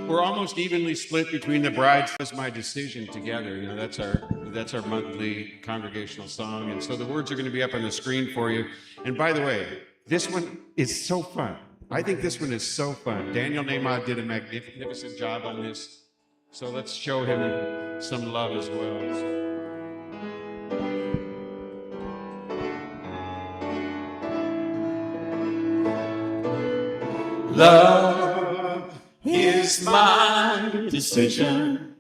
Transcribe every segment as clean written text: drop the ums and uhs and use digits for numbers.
We're almost evenly split between the brides. Was my decision together. You know, that's our monthly congregational song, and so the words are going to be up on the screen for you. And by the way, this one is so fun. I think this one is so fun. Daniel Nahmod did a magnificent job on this, so let's show him some love as well. Love is my decision.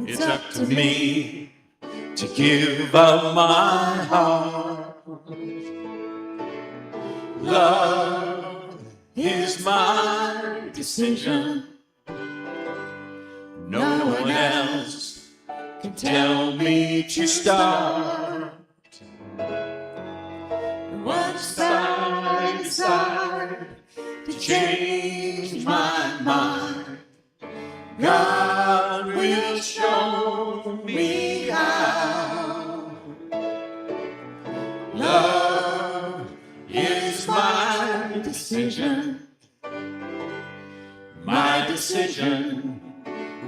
It's up to me to give up my heart. Love is my decision. No one else can tell me to start. Once I decide to change my mind, God will show me how. Love is my decision. My decision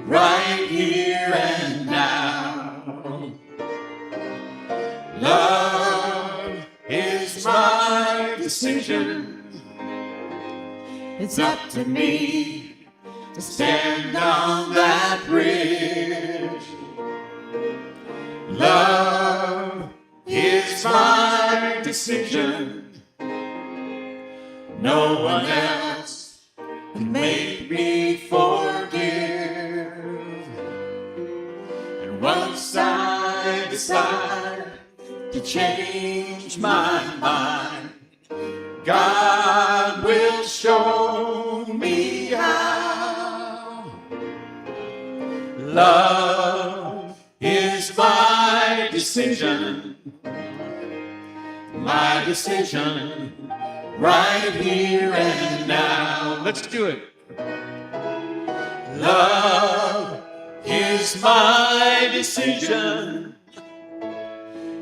right here and now. Love is my decision. It's up to me to stand on that bridge. Love is my decision. No one else can make me forgive. And once I decide to change my mind, God will show me how. Love is my decision. My decision right here and now. Let's do it. Love is my decision.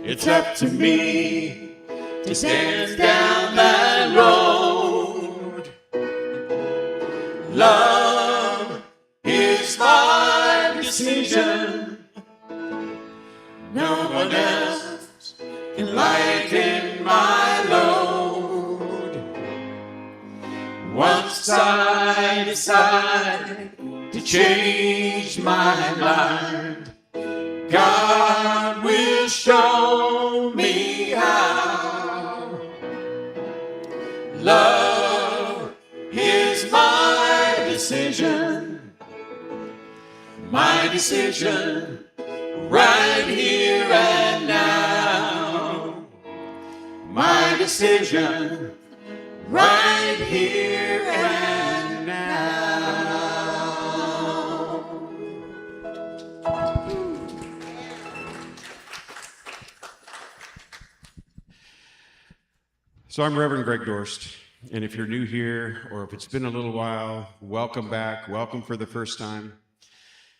It's up to me to stand down that road. Love is my decision. No one else can lighten my load. Once I decide to change my mind, God will show me how. Love is my decision. My decision right here and now. My decision right here and now. So I'm Reverend Greg Dorst, and if you're new here or if it's been a little while, welcome back, welcome for the first time.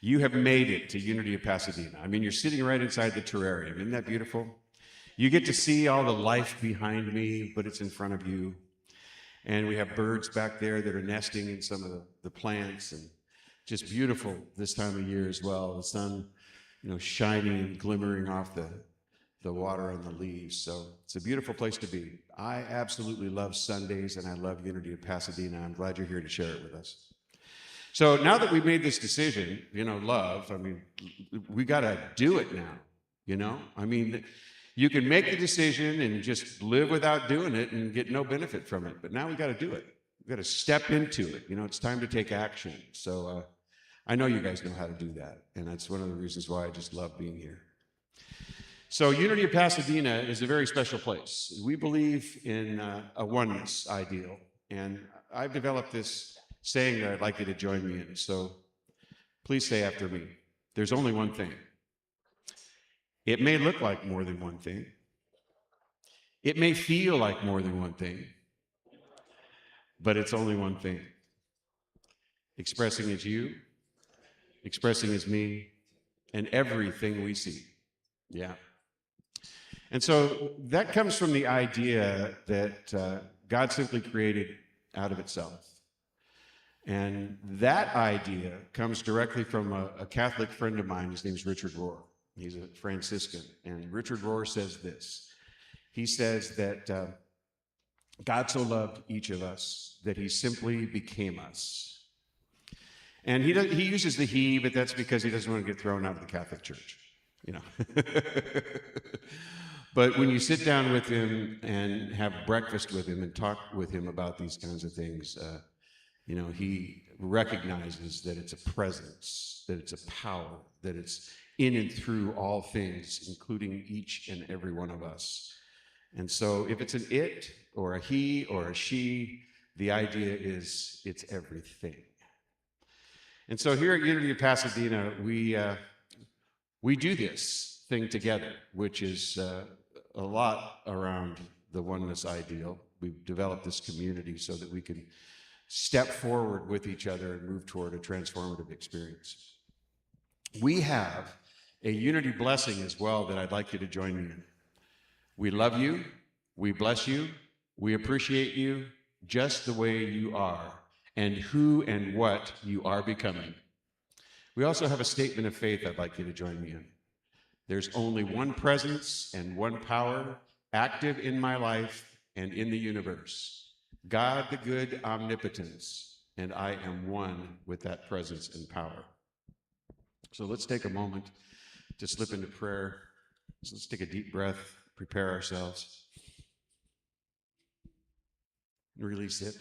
You have made it to Unity of Pasadena. I mean, you're sitting right inside the terrarium. Isn't that beautiful? You get to see all the life behind me, but it's in front of you. And we have birds back there that are nesting in some of the plants, and just beautiful this time of year as well. The sun, shining and glimmering off the water on the leaves. So it's a beautiful place to be. I absolutely love Sundays, and I love Unity of Pasadena. I'm glad you're here to share it with us. So now that we've made this decision, love, we got to do it now, you can make the decision and just live without doing it and get no benefit from it. But now we got to do it. We got to step into it. It's time to take action. So I know you guys know how to do that. And that's one of the reasons why I just love being here. So Unity of Pasadena is a very special place. We believe in a oneness ideal. And I've developed this saying that I'd like you to join me in. So please say after me. There's only one thing. It may look like more than one thing. It may feel like more than one thing. But it's only one thing. Expressing as you, expressing as me, and everything we see. Yeah. And so that comes from the idea that God simply created out of itself. And that idea comes directly from a Catholic friend of mine. His name's Richard Rohr. He's a Franciscan. And Richard Rohr says this. He says that God so loved each of us that he simply became us. And he uses the he, but that's because he doesn't want to get thrown out of the Catholic Church, you know. But when you sit down with him and have breakfast with him and talk with him about these kinds of things, you know, he recognizes that it's a presence, that it's a power, that it's in and through all things, including each and every one of us. And so if it's an it or a he or a she, the idea is it's everything. And so here at Unity of Pasadena, we do this thing together, which is a lot around the oneness ideal. We've developed this community so that we can step forward with each other and move toward a transformative experience. We have a unity blessing as well that I'd like you to join me in. We love you, we bless you, we appreciate you just the way you are and who and what you are becoming. We also have a statement of faith I'd like you to join me in. There's only one presence and one power active in my life and in the universe. God the good omnipotence, and I am one with that presence and power. So let's take a moment to slip into prayer. So let's take a deep breath, prepare ourselves, and release it.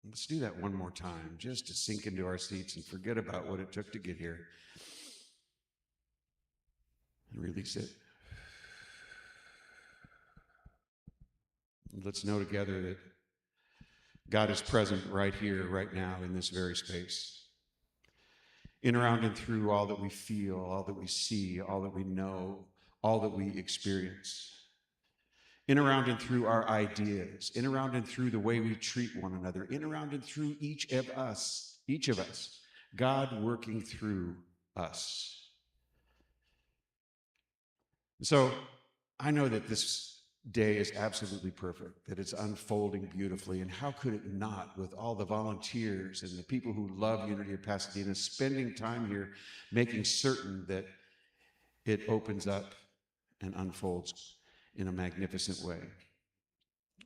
Let's do that one more time, just to sink into our seats and forget about what it took to get here. And release it. Let's know together that God is present right here, right now, in this very space. In, around, and through all that we feel, all that we see, all that we know, all that we experience. In, around, and through our ideas. In, around, and through the way we treat one another. In, around, and through each of us. God working through us. So I know that this day is absolutely perfect, that it's unfolding beautifully, and how could it not, with all the volunteers and the people who love Unity of Pasadena spending time here making certain that it opens up and unfolds in a magnificent way.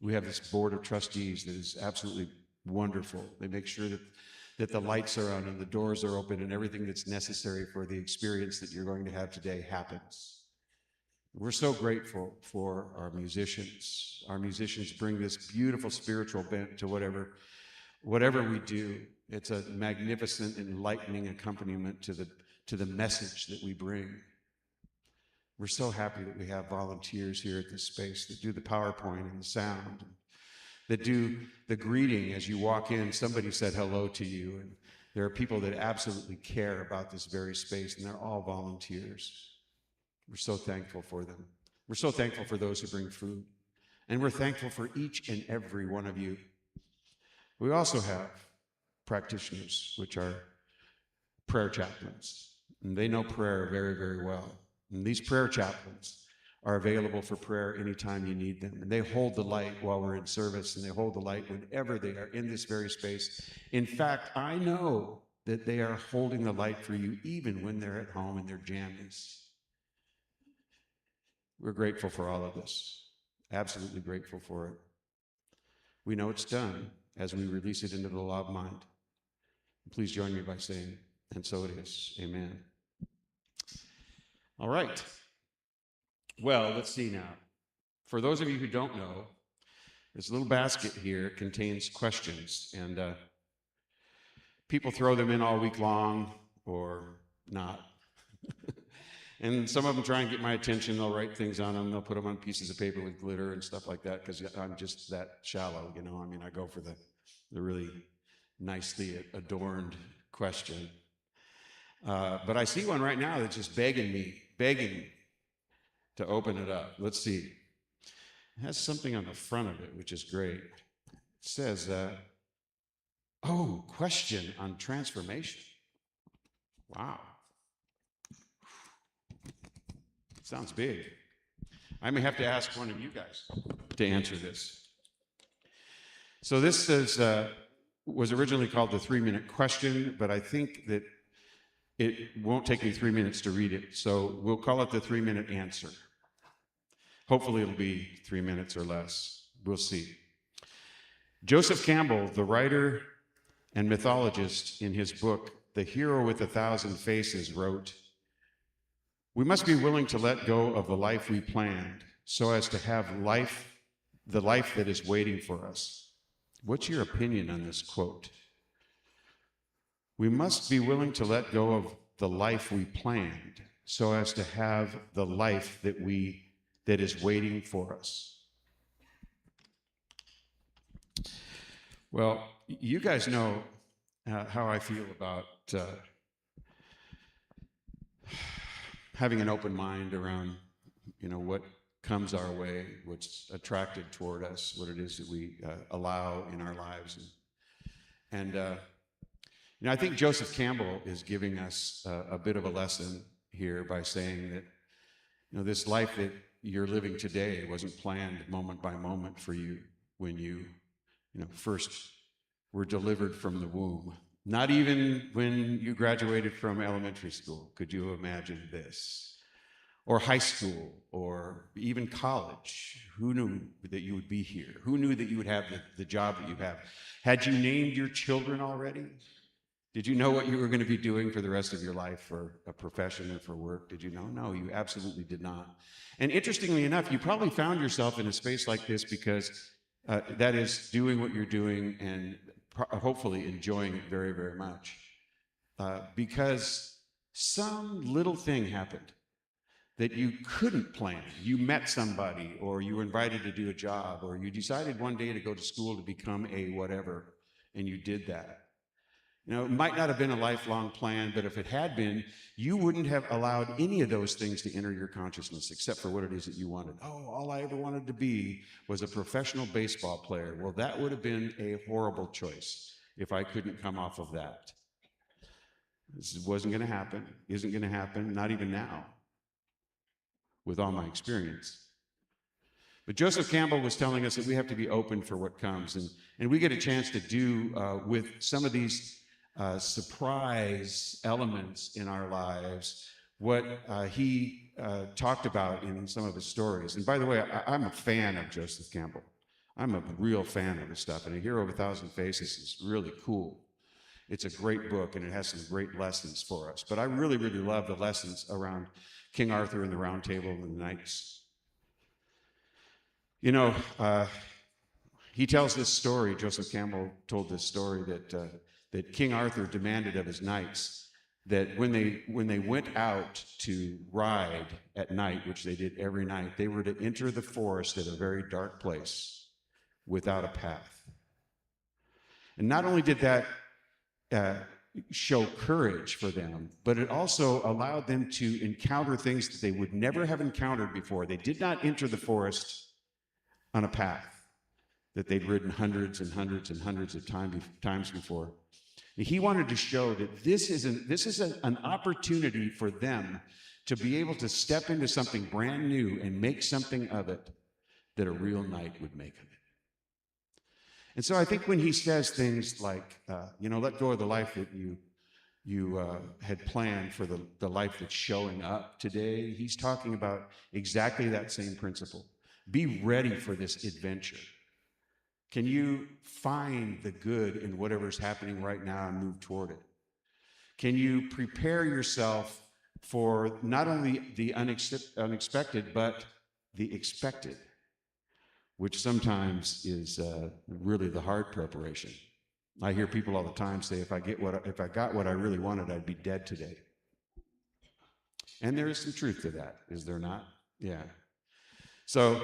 We have this board of trustees that is absolutely wonderful. They make sure that the lights are on and the doors are open and everything that's necessary for the experience that you're going to have today happens. We're so grateful for our musicians. Our musicians bring this beautiful spiritual bent to whatever we do. It's a magnificent, enlightening accompaniment to the message that we bring. We're so happy that we have volunteers here at this space that do the PowerPoint and the sound, that do the greeting as you walk in. Somebody said hello to you, and there are people that absolutely care about this very space, and they're all volunteers. We're so thankful for them. We're so thankful for those who bring food. And we're thankful for each and every one of you. We also have practitioners, which are prayer chaplains. And they know prayer very, very well. And these prayer chaplains are available for prayer anytime you need them. And they hold the light while we're in service, and they hold the light whenever they are in this very space. In fact, I know that they are holding the light for you even when they're at home in their jammies. We're grateful for all of this, absolutely grateful for it. We know it's done as we release it into the law of mind. Please join me by saying, and so it is. Amen. All right. Well, let's see now. For those of you who don't know, this little basket here contains questions, and people throw them in all week long or not. And some of them try and get my attention. They'll write things on them. They'll put them on pieces of paper with glitter and stuff like that because I'm just that shallow, you know. I mean, I go for the really nicely adorned question. But I see one right now that's just begging me to open it up. Let's see. It has something on the front of it, which is great. It says, question on transformation. Wow. Sounds big. I may have to ask one of you guys to answer this. So this was originally called the 3-minute question, but I think that it won't take me 3 minutes to read it. So we'll call it the 3-minute answer. Hopefully it'll be 3 minutes or less. We'll see. Joseph Campbell, the writer and mythologist, in his book, The Hero with 1,000 Faces, wrote, "We must be willing to let go of the life we planned so as to have the life that is waiting for us." What's your opinion on this quote? We must be willing to let go of the life we planned so as to have the life that is waiting for us. Well, you guys know how I feel about having an open mind around, what comes our way, what's attracted toward us, what it is that we allow in our lives. And I think Joseph Campbell is giving us a bit of a lesson here by saying that, this life that you're living today wasn't planned moment by moment for you when you first were delivered from the womb. Not even when you graduated from elementary school could you imagine this. Or high school, or even college. Who knew that you would be here? Who knew that you would have the job that you have? Had you named your children already? Did you know what you were going to be doing for the rest of your life, for a profession or for work? Did you know? No, you absolutely did not. And interestingly enough, you probably found yourself in a space like this because that is doing what you're doing and hopefully enjoying it very, very much. Because some little thing happened that you couldn't plan. You met somebody, or you were invited to do a job, or you decided one day to go to school to become a whatever, and you did that. It might not have been a lifelong plan, but if it had been, you wouldn't have allowed any of those things to enter your consciousness except for what it is that you wanted. Oh, all I ever wanted to be was a professional baseball player. Well, that would have been a horrible choice if I couldn't come off of that. This wasn't going to happen, isn't going to happen, not even now, with all my experience. But Joseph Campbell was telling us that we have to be open for what comes, and we get a chance to do with some of these surprise elements in our lives what he talked about in some of his stories. And by the way, I'm a fan of Joseph Campbell. I'm a real fan of his stuff, and A Hero of 1,000 Faces is really cool. It's a great book, and it has some great lessons for us. But I really, really love the lessons around King Arthur and the Round Table and the Knights. He tells this story, Joseph Campbell told this story, that King Arthur demanded of his knights that when they went out to ride at night, which they did every night, they were to enter the forest at a very dark place without a path. And not only did that show courage for them, but it also allowed them to encounter things that they would never have encountered before. They did not enter the forest on a path that they'd ridden hundreds and hundreds and hundreds of times before. And he wanted to show that this is an opportunity for them to be able to step into something brand new and make something of it that a real knight would make of it. And so I think when he says things like, let go of the life that you had planned for the life that's showing up today, he's talking about exactly that same principle. Be ready for this adventure. Can you find the good in whatever's happening right now and move toward it? Can you prepare yourself for not only the unexpected, but the expected, which sometimes is really the hard preparation. I hear people all the time say, if I got what I really wanted, I'd be dead today. And there is some truth to that, is there not? Yeah. So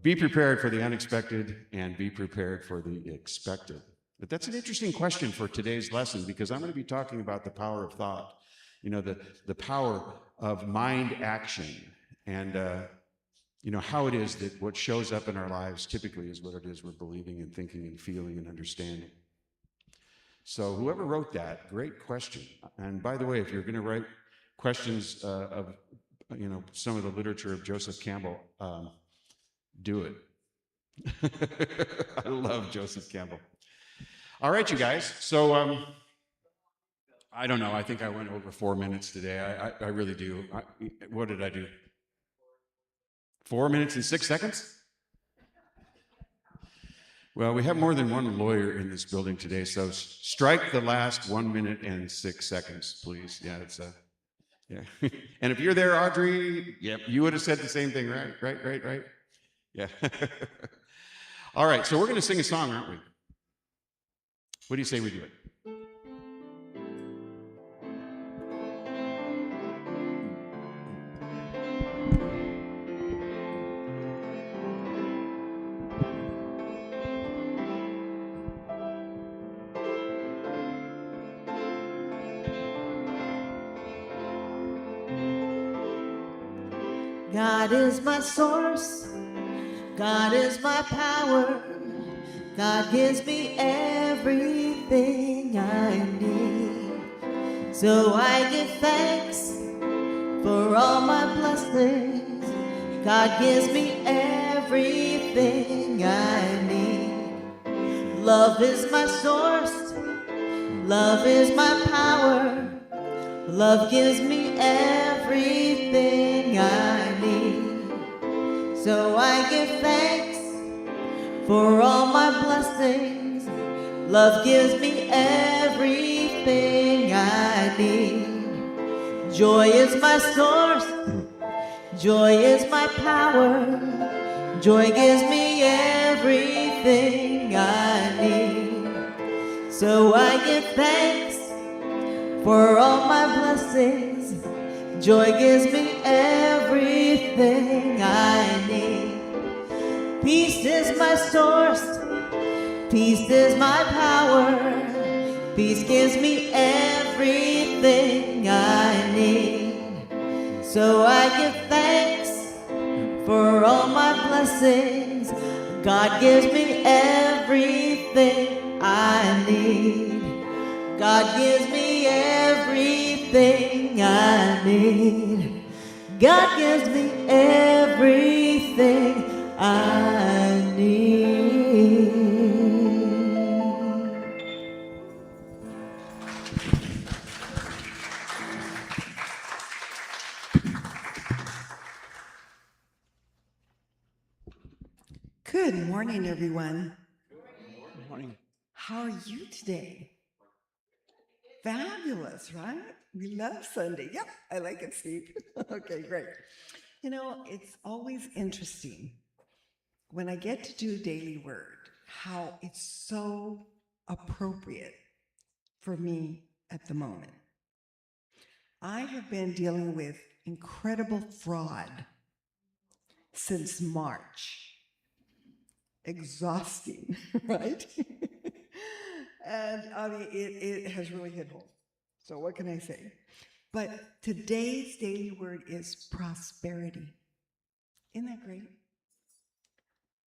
be prepared for the unexpected and be prepared for the expected. But that's an interesting question for today's lesson, because I'm going to be talking about the power of thought, the power of mind action, and how it is that what shows up in our lives typically is what it is we're believing and thinking and feeling and understanding. So whoever wrote that, great question. And by the way, if you're going to write questions of some of the literature of Joseph Campbell, do it. I love Joseph Campbell. All right, you guys. So I don't know. I think I went over 4 minutes today. I really do. What did I do? 4 minutes and 6 seconds? Well, we have more than one lawyer in this building today, so strike the last 1 minute and 6 seconds, please. Yeah, it's yeah. And if you're there, Audrey, yep, you would have said the same thing, right? Right. Yeah. All right, so we're going to sing a song, aren't we? What do you say we do it? God is my source, God is my power, God gives me everything I need. So I give thanks for all my blessings. God gives me everything I need. Love is my source, love is my power. Love gives me everything I need. So I give thanks for all my blessings. Love gives me everything I need. Joy is my source, joy is my power. Joy gives me everything I need. So I give thanks for all my blessings. Joy gives me everything I need. Peace is my source, peace is my power. Peace gives me everything I need. So I give thanks for all my blessings. God gives me everything I need. God gives me everything I need. God gives me everything I need. Good morning, everyone. Good morning. How are you today? Fabulous, right? We love Sunday. Yep, I like it, Steve. Okay, great. You know, it's always interesting when I get to do Daily Word, how it's so appropriate for me at the moment. I have been dealing with incredible fraud since March. Exhausting, right? And I mean, it has really hit home. So what can I say? But today's daily word is prosperity. Isn't that great?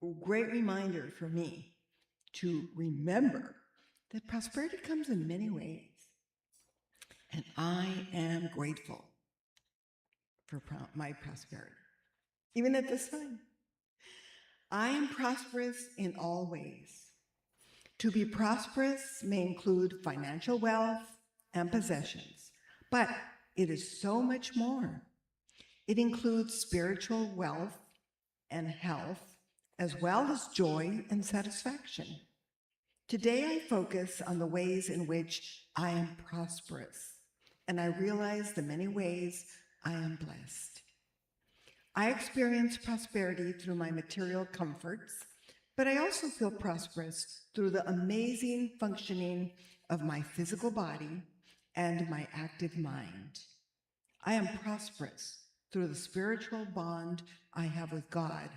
A great reminder for me to remember that prosperity comes in many ways. And I am grateful for my prosperity, even at this time. I am prosperous in all ways. To be prosperous may include financial wealth and possessions, but it is so much more. It includes spiritual wealth and health, as well as joy and satisfaction. Today, I focus on the ways in which I am prosperous, and I realize the many ways I am blessed. I experience prosperity through my material comforts, but I also feel prosperous through the amazing functioning of my physical body and my active mind. I am prosperous through the spiritual bond I have with God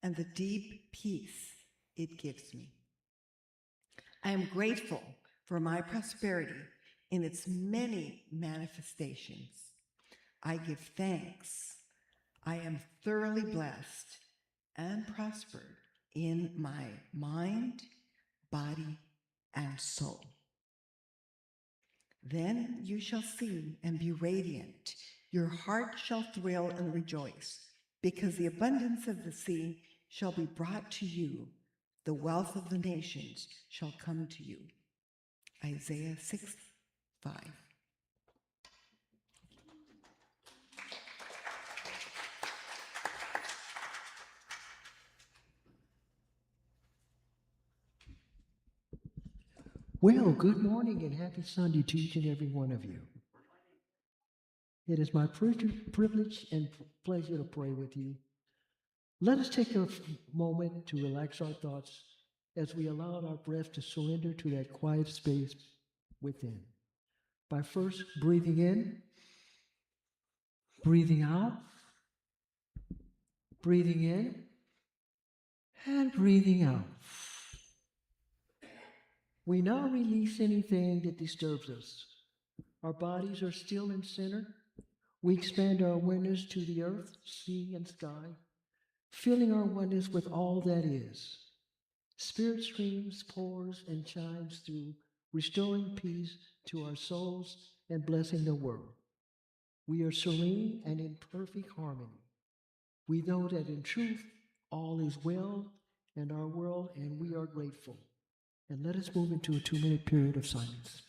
and the deep peace it gives me. I am grateful for my prosperity in its many manifestations. I give thanks. I am thoroughly blessed and prospered in my mind, body, and soul. Then you shall see and be radiant. Your heart shall thrill and rejoice, because the abundance of the sea shall be brought to you. The wealth of the nations shall come to you. Isaiah 6:5. Well, good morning and happy Sunday to each and every one of you. It is my privilege and pleasure to pray with you. Let us take a moment to relax our thoughts as we allow our breath to surrender to that quiet space within. By first breathing in, breathing out, breathing in, and breathing out. We now release anything that disturbs us. Our bodies are still in center. We expand our awareness to the earth, sea, and sky, filling our oneness with all that is. Spirit streams, pours, and chimes through, restoring peace to our souls and blessing the world. We are serene and in perfect harmony. We know that in truth, all is well in our world, and we are grateful. And let us move into a 2-minute period of silence.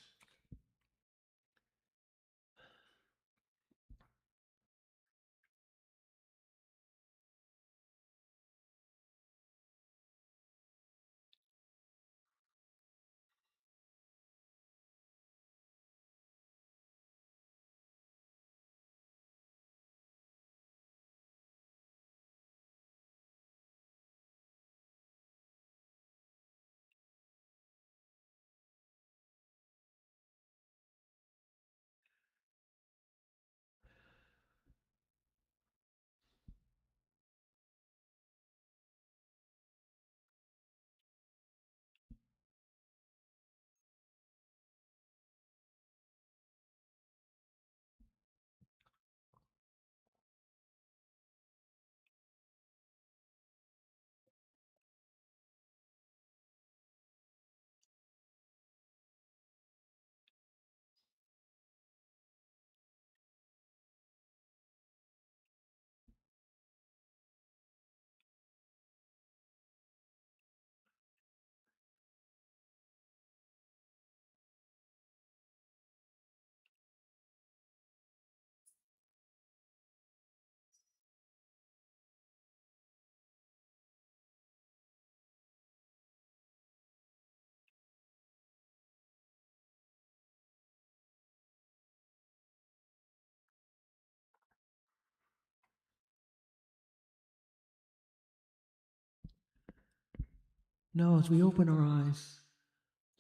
Now, as we open our eyes,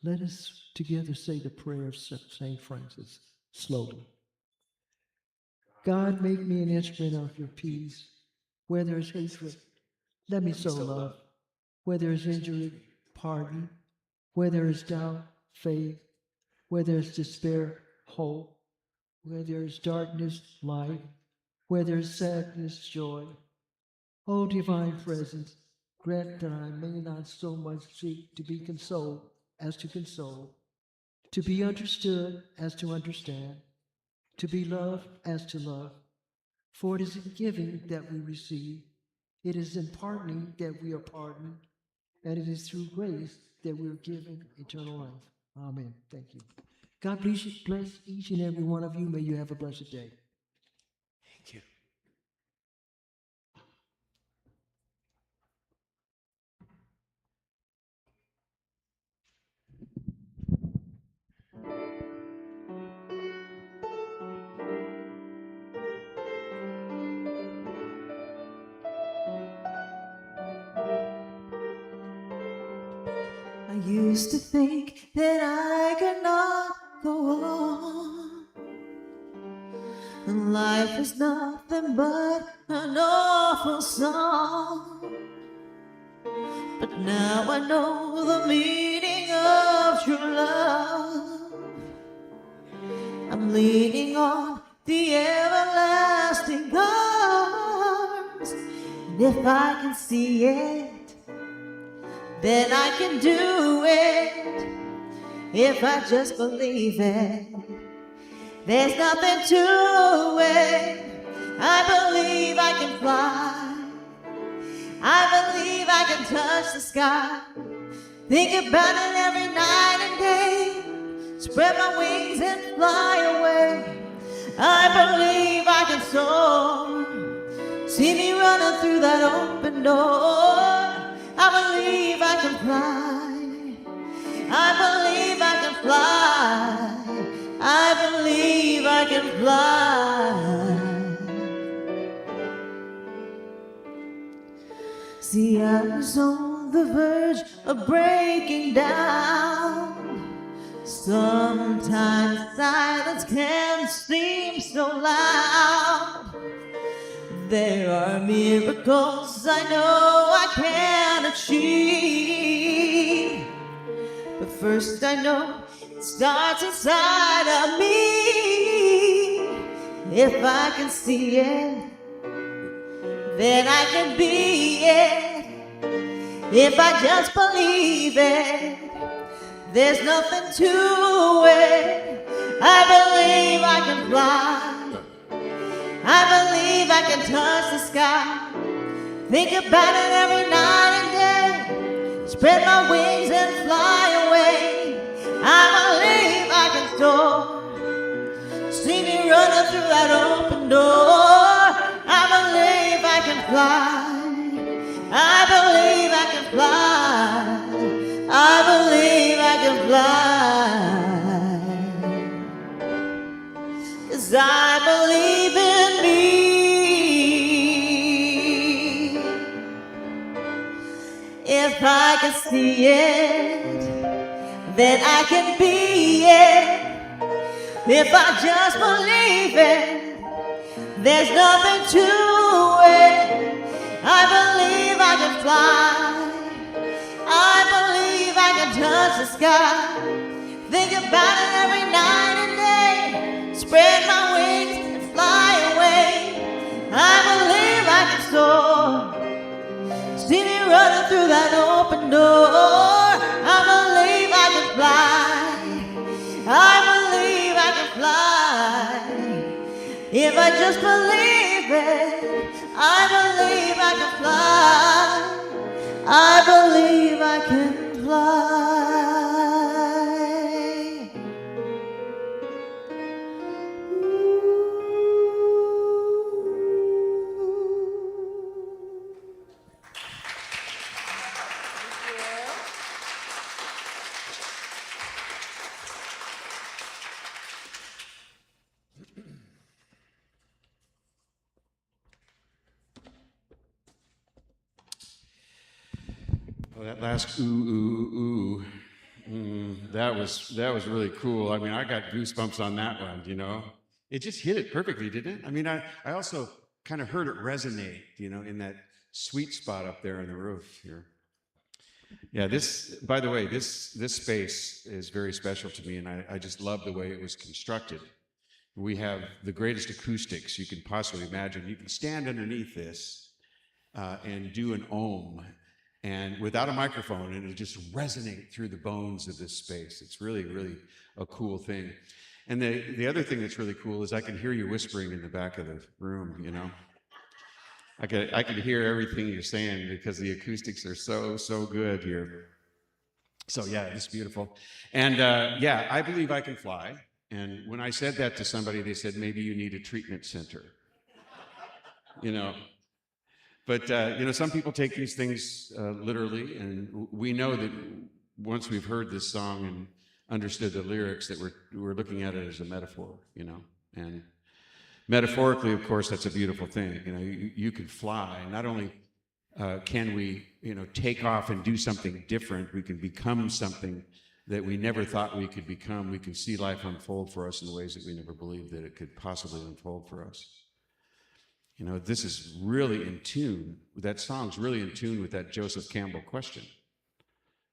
let us together say the prayer of St. Francis slowly. God, make me an instrument of your peace. Where there is hatred, let me sow love. Where there is injury, pardon. Where there is doubt, faith. Where there is despair, hope. Where there is darkness, light. Where there is sadness, joy. O divine presence, grant that I may not so much seek to be consoled as to console, to be understood as to understand, to be loved as to love. For it is in giving that we receive, it is in pardoning that we are pardoned, and it is through grace that we are given eternal life. Amen. Thank you. God bless each and every one of you. May you have a blessed day. Thank you. I used to think that I could not go on, and life is nothing but an awful song. But now I know the meaning of true love. I'm leaning on the everlasting arms, and if I can see it, then I can do it. If I just believe it, there's nothing to it. I believe I can fly. I believe I can touch the sky. Think about it every night and day. Spread my wings and fly away. I believe I can soar. See me running through that open door. I believe I can fly. I believe I can fly. I believe I can fly. See, I was on the verge of breaking down. Sometimes silence can seem so loud. There are miracles I know I can achieve. But first I know it starts inside of me. If I can see it, then I can be it. If I just believe it, there's nothing to it. I believe I can fly. I believe I can touch the sky. Think about it every night and day. Spread my wings and fly away. I believe I can soar. See me running through that open door. I believe I can fly. I believe I can fly. I believe I can fly. 'Cause I believe in me. If I can see it, then I can be it. If I just believe it, there's nothing to it. I believe I can fly. I believe I can touch the sky. Think about it every night and day. Spread my wings and fly away. I believe I can soar. See me running through that open door. I believe I can fly. I believe I can fly. If I just believe it, I believe I can fly. I believe I can fly. Well, that last ooh, ooh, ooh, that was really cool. I mean, I got goosebumps on that one, you know. It just hit it perfectly, didn't it? I mean, I also kind of heard it resonate, you know, in that sweet spot up there on the roof here. Yeah, this, by the way, this space is very special to me, and I just love the way it was constructed. We have the greatest acoustics you can possibly imagine. You can stand underneath this and do an ohm, and without a microphone, and it'll just resonate through the bones of this space. It's really, really a cool thing. And the other thing that's really cool is I can hear you whispering in the back of the room, you know. I can hear everything you're saying because the acoustics are so good here. So yeah, it's beautiful. And yeah, I believe I can fly. And when I said that to somebody, they said, maybe you need a treatment center. You know, but you know, some people take these things literally, and we know that once we've heard this song and understood the lyrics, that we're looking at it as a metaphor, you know. And metaphorically, of course, that's a beautiful thing. You know, you can fly. Not only can we, you know, take off and do something different, we can become something that we never thought we could become. We can see life unfold for us in ways that we never believed that it could possibly unfold for us. You know, this is really in tune. That song's really in tune with that Joseph Campbell question.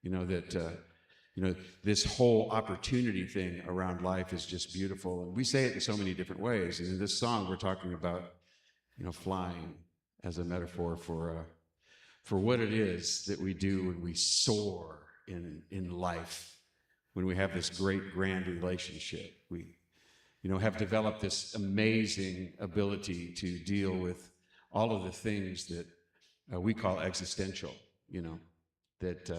You know, that, you know, this whole opportunity thing around life is just beautiful. And we say it in so many different ways. And in this song, we're talking about, you know, flying as a metaphor for what it is that we do when we soar in life, when we have this great, grand relationship. We, you know, have developed this amazing ability to deal with all of the things that we call existential, that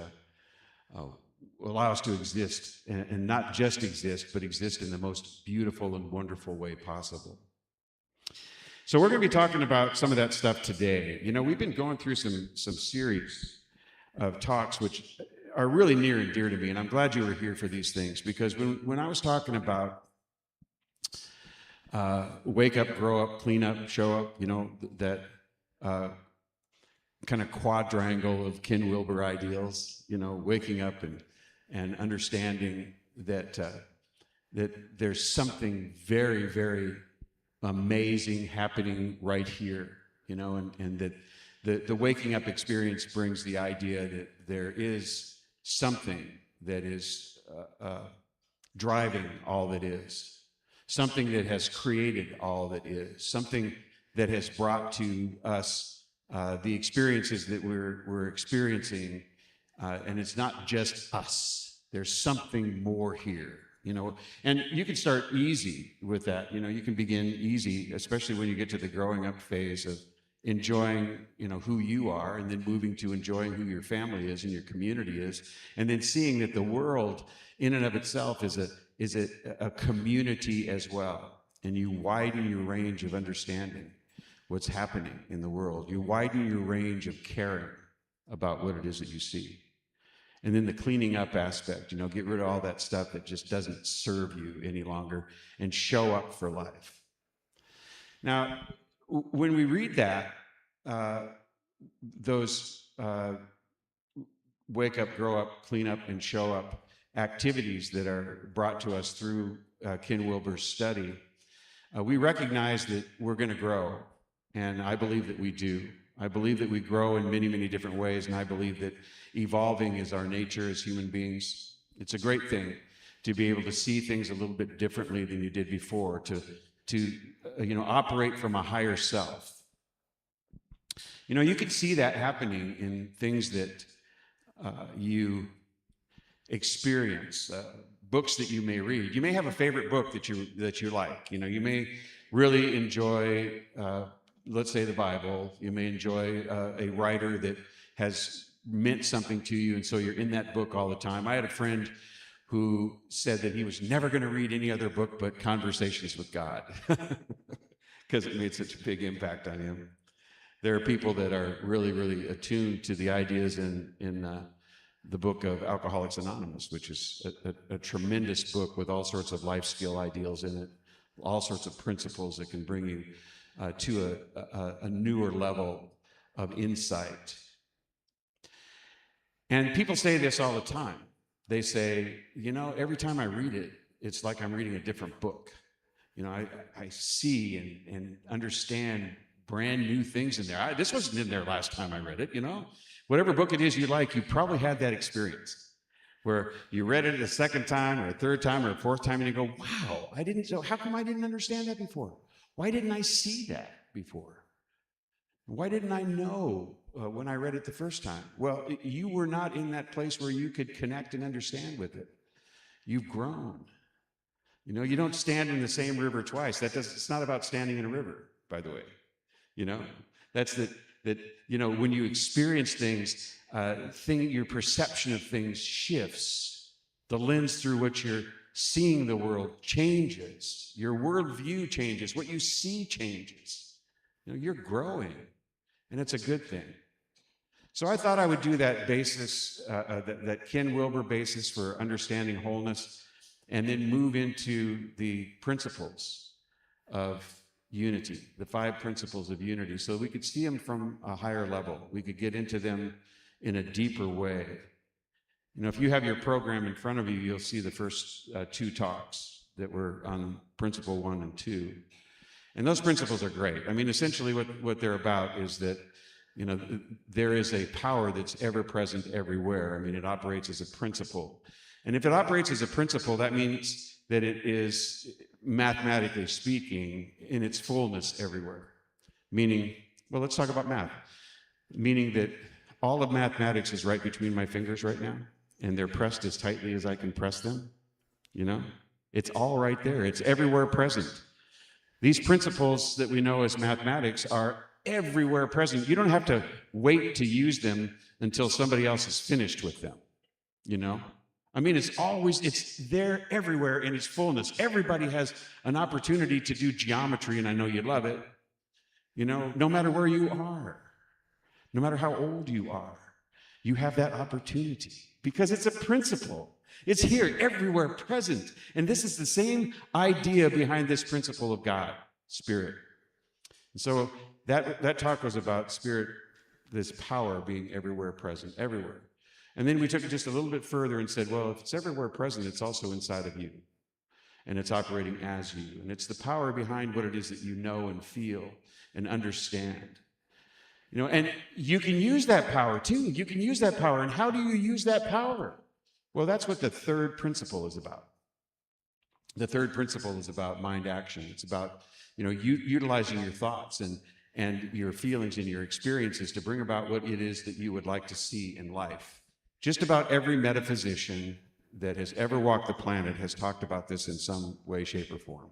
allow us to exist, and not just exist, but exist in the most beautiful and wonderful way possible. So we're going to be talking about some of that stuff today. We've been going through some series of talks which are really near and dear to me, and I'm glad you were here for these things, because when I was talking about wake up, grow up, clean up, show up, that kind of quadrangle of Ken Wilber ideals, waking up and understanding that there's something very, very amazing happening right here, and that the waking up experience brings the idea that there is something that is driving all that is, something that has created all that is, something that has brought to us the experiences that we're experiencing, and it's not just us. There's something more here. And you can start easy with that. You can begin easy, especially when you get to the growing up phase of enjoying, who you are, and then moving to enjoying who your family is and your community is, and then seeing that the world in and of itself is a community as well. And you widen your range of understanding what's happening in the world. You widen your range of caring about what it is that you see. And then the cleaning up aspect, get rid of all that stuff that just doesn't serve you any longer, and show up for life. Now, when we read that, those wake up, grow up, clean up, and show up activities that are brought to us through Ken Wilber's study, we recognize that we're going to grow, and I believe that we do. I believe that we grow in many, many different ways, and I believe that evolving is our nature as human beings. It's a great thing to be able to see things a little bit differently than you did before, to operate from a higher self. You can see that happening in things that you experience, books that you may read. You may have a favorite book that you like. You may really enjoy, let's say, the Bible. You may enjoy a writer that has meant something to you, and so you're in that book all the time. I had a friend who said that he was never going to read any other book but Conversations with God, because it made such a big impact on him. There are people that are really, really attuned to the ideas in the book of Alcoholics Anonymous, which is a tremendous book with all sorts of life skill ideals in it, all sorts of principles that can bring you to a newer level of insight. And people say this all the time. They say, every time I read it, it's like I'm reading a different book. I see and understand brand new things in there. This wasn't in there last time I read it, Whatever book it is you like, you probably had that experience where you read it a second time or a third time or a fourth time, and you go, wow, how come I didn't understand that before? Why didn't I see that before? Why didn't I know when I read it the first time? Well, you were not in that place where you could connect and understand with it. You've grown. You don't stand in the same river twice. It's not about standing in a river, by the way. That's that when you experience things, your perception of things shifts. The lens through which you're seeing the world changes. Your worldview changes. What you see changes. You're growing, and it's a good thing. So I thought I would do that basis, that Ken Wilber basis for understanding wholeness, and then move into the principles of unity, the 5 principles of unity, so we could see them from a higher level. We could get into them in a deeper way. If you have your program in front of you, you'll see the first 2 talks that were on principle 1 and 2. And those principles are great. Essentially what they're about is that, there is a power that's ever present everywhere. It operates as a principle. And if it operates as a principle, that means that it is, mathematically speaking, in its fullness everywhere. Meaning, well, let's talk about math. Meaning that all of mathematics is right between my fingers right now, and they're pressed as tightly as I can press them. It's all right there. It's everywhere present. These principles that we know as mathematics are everywhere present. You don't have to wait to use them until somebody else is finished with them, you know? I mean, it's there everywhere in its fullness. Everybody has an opportunity to do geometry, and I know you love it, you know, no matter where you are, no matter how old you are, you have that opportunity because it's a principle. It's here, everywhere present. And this is the same idea behind this principle of God, Spirit. And so that talk was about Spirit, this power being everywhere present, everywhere. And then we took it just a little bit further and said, well, if it's everywhere present, it's also inside of you. And it's operating as you. And it's the power behind what it is that you know and feel and understand. You know, and you can use that power too. You can use that power. And how do you use that power? Well, that's what the third principle is about. The third principle is about mind action. It's about, you know, utilizing your thoughts and your feelings and your experiences to bring about what it is that you would like to see in life. Just about every metaphysician that has ever walked the planet has talked about this in some way, shape, or form.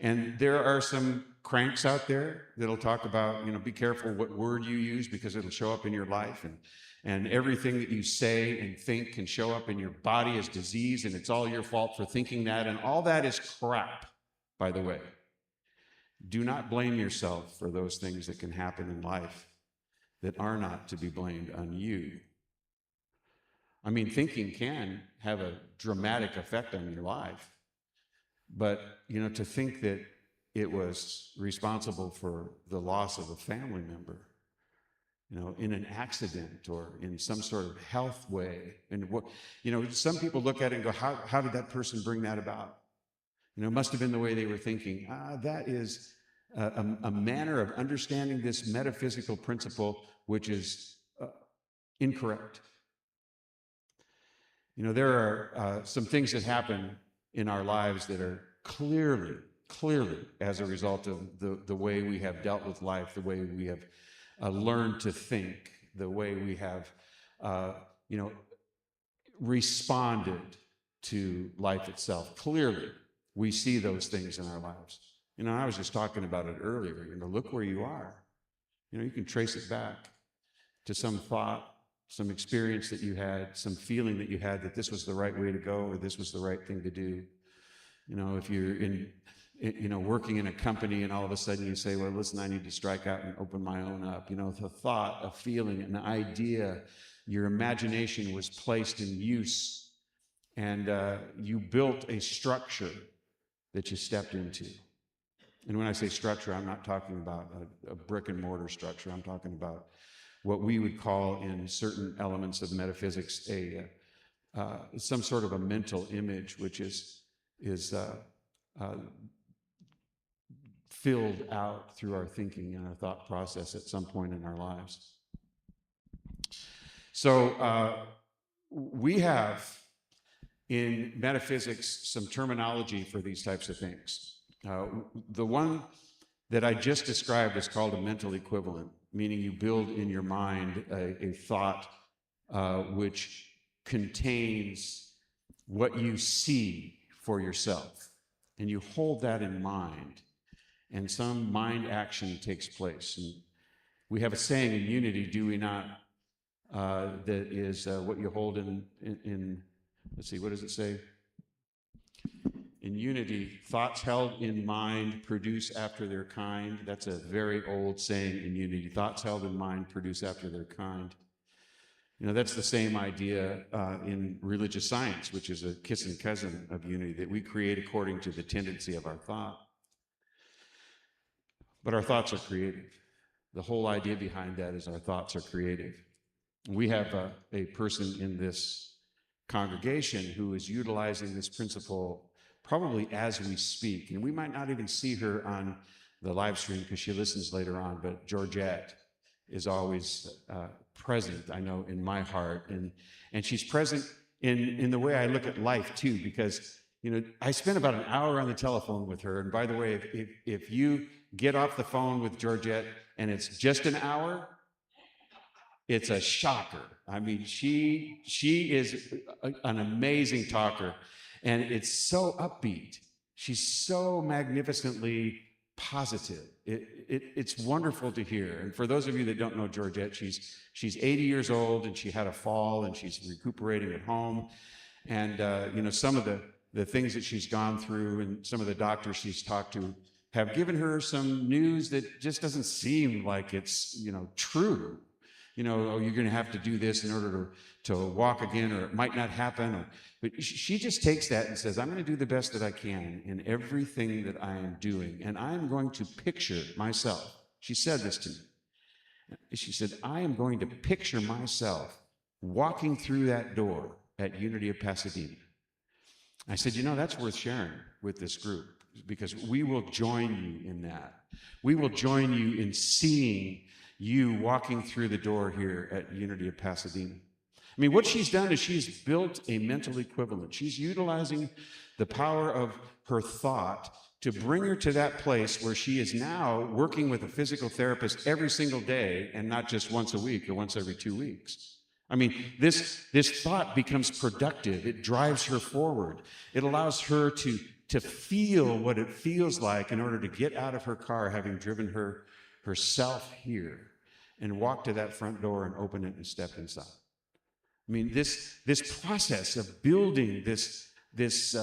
And there are some cranks out there that'll talk about, you know, be careful what word you use because it'll show up in your life. And everything that you say and think can show up in your body as disease, and it's all your fault for thinking that. And all that is crap, by the way. Do not blame yourself for those things that can happen in life that are not to be blamed on you. I mean, thinking can have a dramatic effect on your life. But, you know, to think that it was responsible for the loss of a family member, you know, in an accident or in some sort of health way. And what, you know, some people look at it and go, how did that person bring that about? You know, it must have been the way they were thinking. That is a manner of understanding this metaphysical principle, which is incorrect. You know, there are some things that happen in our lives that are clearly as a result of the way we have dealt with life, the way we have learned to think, the way we have, you know, responded to life itself. Clearly, we see those things in our lives. You know, I was just talking about it earlier. You know, look where you are. You know, you can trace it back to some thought, some experience that you had, some feeling that you had that this was the right way to go or this was the right thing to do. You know, if you're you know, working in a company and all of a sudden you say, well, listen, I need to strike out and open my own up. You know, the thought, a feeling, an idea, your imagination was placed in use and you built a structure that you stepped into. And when I say structure, I'm not talking about a brick and mortar structure. I'm talking about what we would call in certain elements of metaphysics some sort of a mental image, which is filled out through our thinking and our thought process at some point in our lives. So we have in metaphysics some terminology for these types of things. The one that I just described is called a mental equivalent, meaning you build in your mind a thought which contains what you see for yourself. And you hold that in mind, and some mind action takes place. And we have a saying in unity, do we not, that is what you hold in, let's see, what does it say? In unity, thoughts held in mind produce after their kind. That's a very old saying in unity. Thoughts held in mind produce after their kind. You know, that's the same idea in religious science, which is a kissing cousin of unity, that we create according to the tendency of our thought. But our thoughts are creative. The whole idea behind that is our thoughts are creative. We have a person in this congregation who is utilizing this principle probably as we speak. And we might not even see her on the live stream because she listens later on, but Georgette is always present, I know, in my heart. And she's present in the way I look at life too, because, you know, I spent about an hour on the telephone with her. And by the way, if you get off the phone with Georgette and it's just an hour, it's a shocker. I mean, she is an amazing talker, and it's so upbeat. She's so magnificently positive. It's wonderful to hear. And for those of you that don't know Georgette, she's 80 years old, and she had a fall, and she's recuperating at home. And some of the things that she's gone through, and some of the doctors she's talked to have given her some news that just doesn't seem like it's true. Oh, you're going to have to do this in order to walk again, or it might not happen. But she just takes that and says, I'm going to do the best that I can in everything that I am doing. And I'm going to picture myself. She said this to me. She said, I am going to picture myself walking through that door at Unity of Pasadena. I said, that's worth sharing with this group, because we will join you in that. We will join you in seeing you walking through the door here at Unity of Pasadena. I mean, what she's done is she's built a mental equivalent. She's utilizing the power of her thought to bring her to that place where she is now working with a physical therapist every single day, and not just once a week or once every 2 weeks. I mean, this thought becomes productive. It drives her forward. It allows her to feel what it feels like in order to get out of her car, having driven herself here, and walk to that front door and open it and step inside. I mean, this process of building this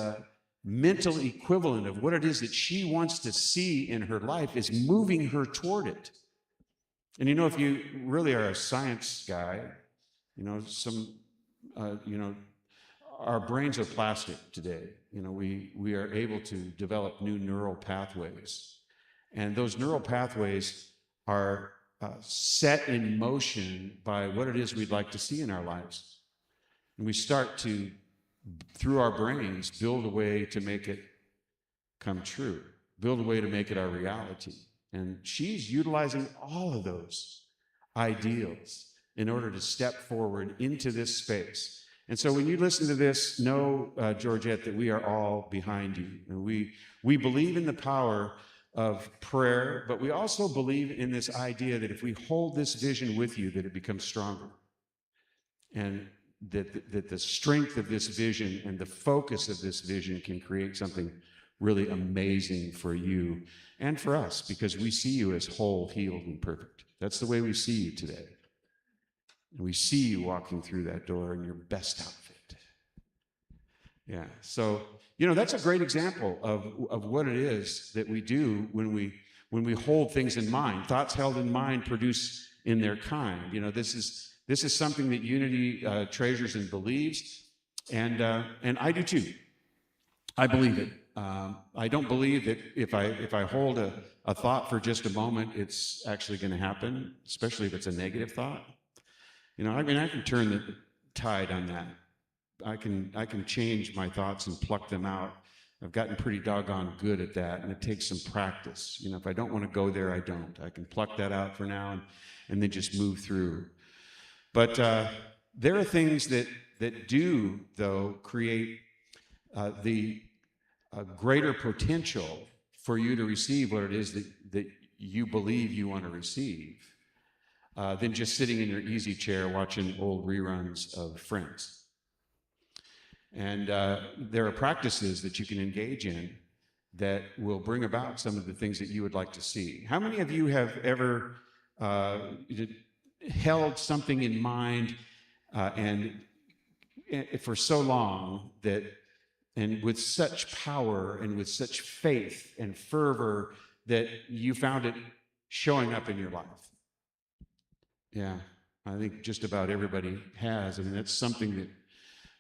mental equivalent of what it is that she wants to see in her life is moving her toward it. And if you really are a science guy, our brains are plastic today. We are able to develop new neural pathways, and those neural pathways are set in motion by what it is we'd like to see in our lives. And we start to, through our brains, build a way to make it come true, build a way to make it our reality. And she's utilizing all of those ideals in order to step forward into this space. And so when you listen to this, know, Georgette, that we are all behind you. And we believe in the power of prayer, but we also believe in this idea that if we hold this vision with you, that it becomes stronger. And that the strength of this vision and the focus of this vision can create something really amazing for you and for us, because we see you as whole, healed, and perfect. That's the way we see you today. And we see you walking through that door in your best outfit. Yeah, so, that's a great example of what it is that we do when we hold things in mind. Thoughts held in mind produce in their kind. This is something that Unity treasures and believes, and I do too. I believe it. I don't believe that if I hold a thought for just a moment, it's actually going to happen, especially if it's a negative thought. I can turn the tide on that. I can change my thoughts and pluck them out. I've gotten pretty doggone good at that, and it takes some practice. If I don't want to go there, I don't. I can pluck that out for now and then just move through. But there are things that do, though, create the greater potential for you to receive what it is that you believe you want to receive than just sitting in your easy chair watching old reruns of Friends. And there are practices that you can engage in that will bring about some of the things that you would like to see. How many of you have ever held something in mind and for so long and with such power and with such faith and fervor that you found it showing up in your life? Yeah, I think just about everybody has. I mean, that's something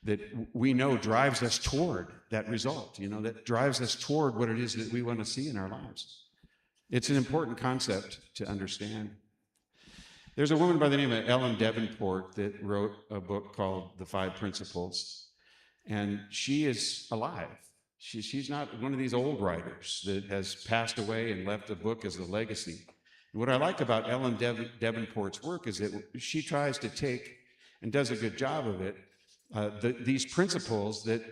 that we know drives us toward that result, that drives us toward what it is that we want to see in our lives. It's an important concept to understand. There's a woman by the name of Ellen Davenport that wrote a book called The Five Principles, and she is alive. She's not one of these old writers that has passed away and left a book as a legacy. And what I like about Ellen Davenport's work is that she tries to take, and does a good job of it, these principles that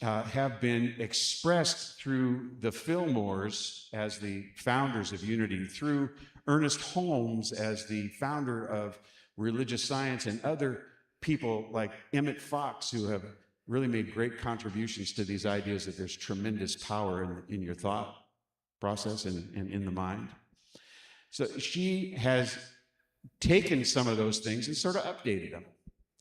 have been expressed through the Fillmores as the founders of Unity, through Ernest Holmes as the founder of religious science, and other people like Emmett Fox, who have really made great contributions to these ideas that there's tremendous power in your thought. process and in the mind. So she has taken some of those things and sort of updated them,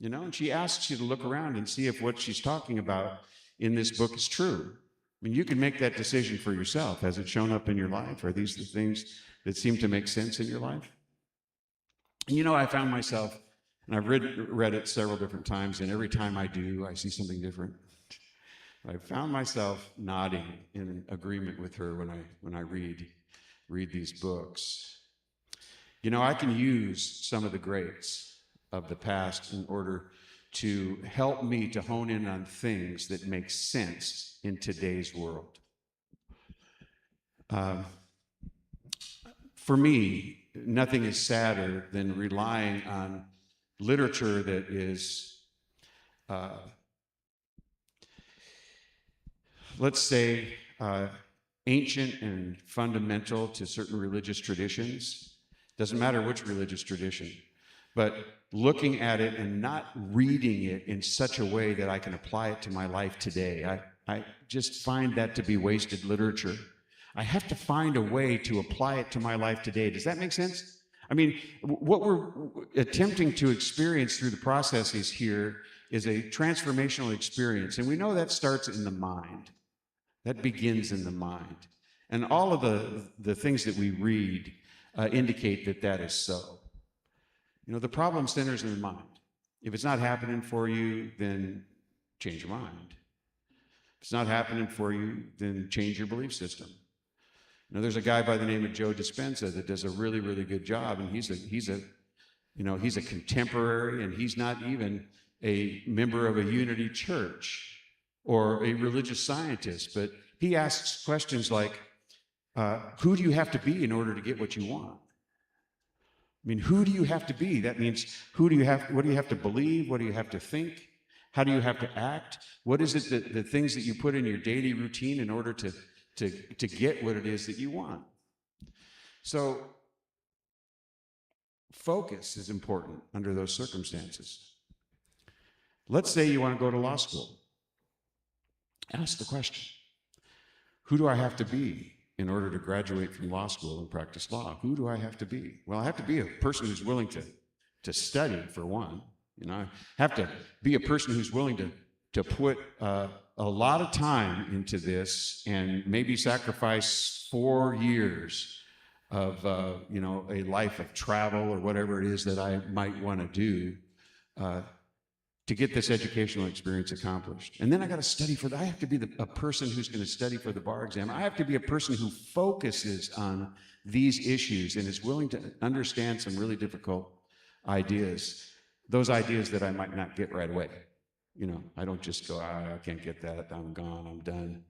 and she asks you to look around and see if what she's talking about in this book is true. I mean, you can make that decision for yourself. Has it shown up in your life? Are these the things that seem to make sense in your life? And I found myself, and I've read it several different times, and every time I do, I see something different. I found myself nodding in agreement with her when I read these books. I can use some of the greats of the past in order to help me to hone in on things that make sense in today's world. For me, nothing is sadder than relying on literature that is, let's say, ancient and fundamental to certain religious traditions. Doesn't matter which religious tradition, but looking at it and not reading it in such a way that I can apply it to my life today. I just find that to be wasted literature. I have to find a way to apply it to my life today. Does that make sense? I mean, what we're attempting to experience through the processes here is a transformational experience. And we know that starts in the mind. That begins in the mind. And all of the things that we read indicate that that is so. The problem centers in the mind. If it's not happening for you, then change your mind. If it's not happening for you, then change your belief system. There's a guy by the name of Joe Dispenza that does a really, really good job, and he's a contemporary, and he's not even a member of a unity church or a religious scientist, but he asks questions like, who do you have to be in order to get what you want? I mean, who do you have to be? That means what do you have to believe? What do you have to think? How do you have to act? What is it that the things that you put in your daily routine in order to get what it is that you want? So focus is important under those circumstances. Let's say you want to go to law school. Ask the question, who do I have to be in order to graduate from law school and practice law? Who do I have to be? Well, I have to be a person who's willing to study, for one. I have to be a person who's willing to put a lot of time into this and maybe sacrifice 4 years of a life of travel or whatever it is that I might want to do to get this educational experience accomplished. And then I got to study for that. I have to be a person who's going to study for the bar exam. I have to be a person who focuses on these issues and is willing to understand some really difficult ideas, those ideas that I might not get right away. I don't just go, I can't get that, I'm gone, I'm done.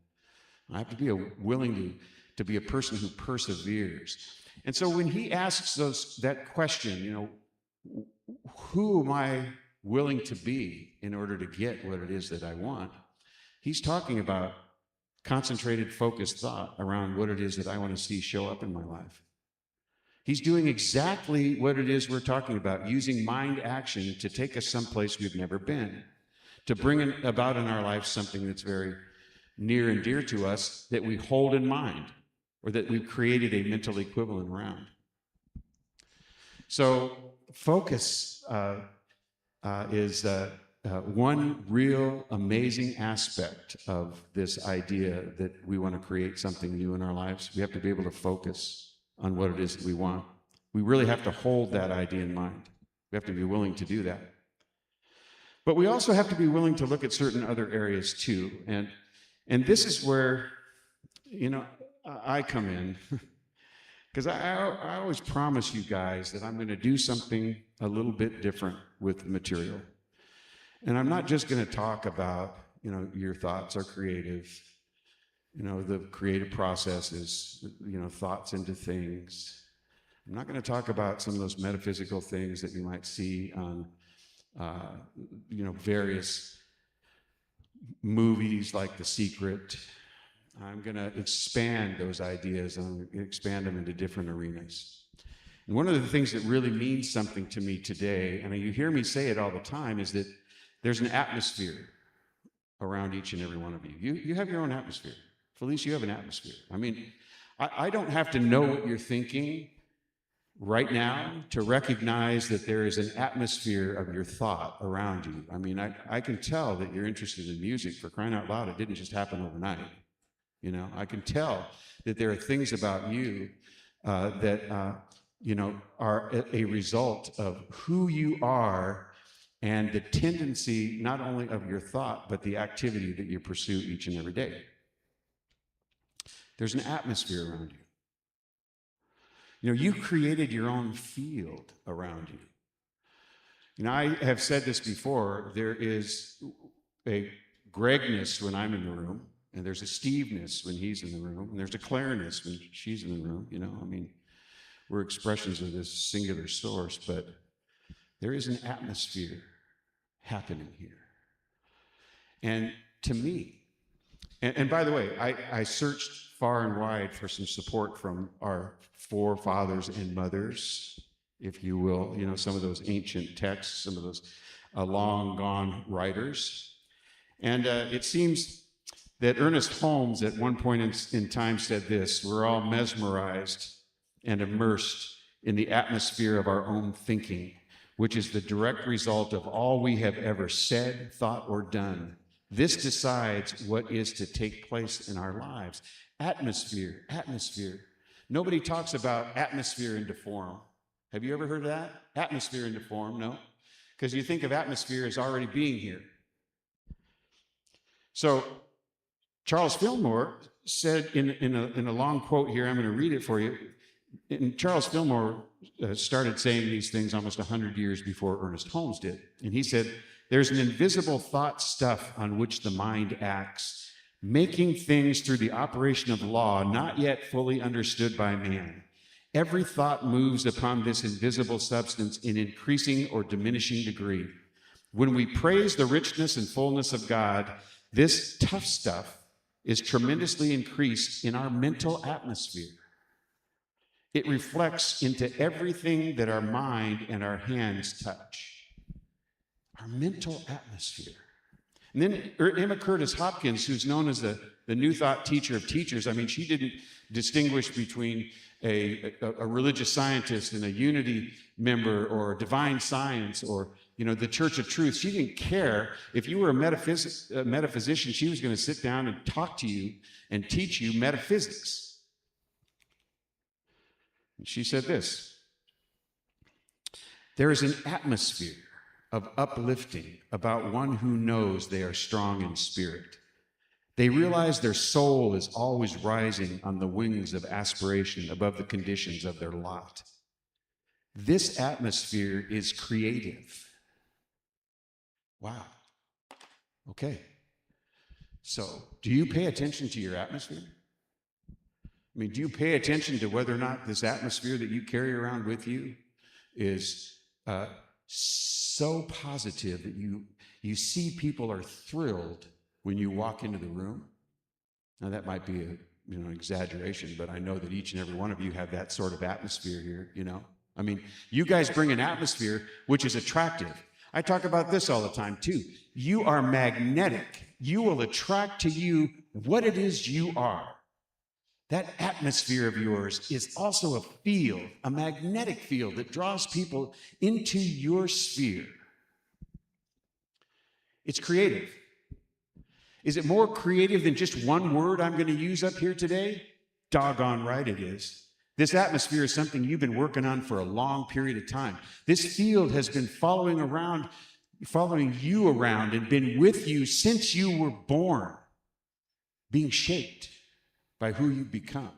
I have to be willing to be a person who perseveres. And so when he asks that question, who am I willing to be in order to get what it is that I want? He's talking about concentrated, focused thought around what it is that I want to see show up in my life. He's doing exactly what it is we're talking about, using mind action to take us someplace we've never been, to bring about in our life something that's very near and dear to us that we hold in mind, or that we've created a mental equivalent around. So focus is one real amazing aspect of this idea that we want to create something new in our lives. We have to be able to focus on what it is that we want. We really have to hold that idea in mind. We have to be willing to do that. But we also have to be willing to look at certain other areas too. And this is where, I come in. Because I always promise you guys that I'm going to do something a little bit different with the material. And I'm not just going to talk about, your thoughts are creative. The creative process is, thoughts into things. I'm not going to talk about some of those metaphysical things that you might see on, various movies like The Secret. I'm going to expand those ideas and expand them into different arenas. And one of the things that really means something to me today, and you hear me say it all the time, is that there's an atmosphere around each and every one of you. You have your own atmosphere. Felice, you have an atmosphere. I mean, I don't have to know what you're thinking right now to recognize that there is an atmosphere of your thought around you. I mean, I can tell that you're interested in music. For crying out loud, it didn't just happen overnight. You know, I can tell that there are things about you that, you know, are a result of who you are and the tendency not only of your thought, but the activity that you pursue each and every day. There's an atmosphere around you. You know, you created your own field around you. You know, I have said this before, there is a Gregness when I'm in the room, and there's a Steveness when he's in the room, and there's a Clareness when she's in the room. You know, I mean, we're expressions of this singular source, but there is an atmosphere happening here. And to me, and by the way, I searched far and wide for some support from our forefathers and mothers, if you will, you know, some of those ancient texts, some of those long gone writers. And it seems that Ernest Holmes at one point in time said this: we're all mesmerized and immersed in the atmosphere of our own thinking, which is the direct result of all we have ever said, thought, or done. This decides what is to take place in our lives. Atmosphere, atmosphere. Nobody talks about atmosphere into form. Have you ever heard of that? Atmosphere into form, no? Because you think of atmosphere as already being here. So Charles Fillmore said in a long quote here, I'm going to read it for you. And Charles Fillmore started saying these things almost 100 years before Ernest Holmes did. And he said, there's an invisible thought stuff on which the mind acts, making things through the operation of law not yet fully understood by man. Every thought moves upon this invisible substance in increasing or diminishing degree. When we praise the richness and fullness of God, this tough stuff is tremendously increased in our mental atmosphere. It reflects into everything that our mind and our hands touch. Our mental atmosphere. And then Emma Curtis Hopkins, who's known as the New Thought teacher of teachers, I mean, she didn't distinguish between a religious scientist and a unity member or divine science or, you know, the Church of Truth. She didn't care. If you were a metaphysician, she was going to sit down and talk to you and teach you metaphysics. And she said this: there is an atmosphere of uplifting about one who knows they are strong in spirit. They realize their soul is always rising on the wings of aspiration above the conditions of their lot. This atmosphere is creative. Wow. Okay. So, do you pay attention to your atmosphere? I mean, do you pay attention to whether or not this atmosphere that you carry around with you is so positive that you see people are thrilled when you walk into the room? Now that might be an exaggeration, but I know that each and every one of you have that sort of atmosphere here, you know. I mean, you guys bring an atmosphere which is attractive. I talk about this all the time too. You are magnetic. You will attract to you what it is you are. That atmosphere of yours is also a field, a magnetic field that draws people into your sphere. It's creative. Is it more creative than just one word I'm going to use up here today? Doggone right it is. This atmosphere is something you've been working on for a long period of time. This field has been following you around and been with you since you were born, being shaped by who you've become,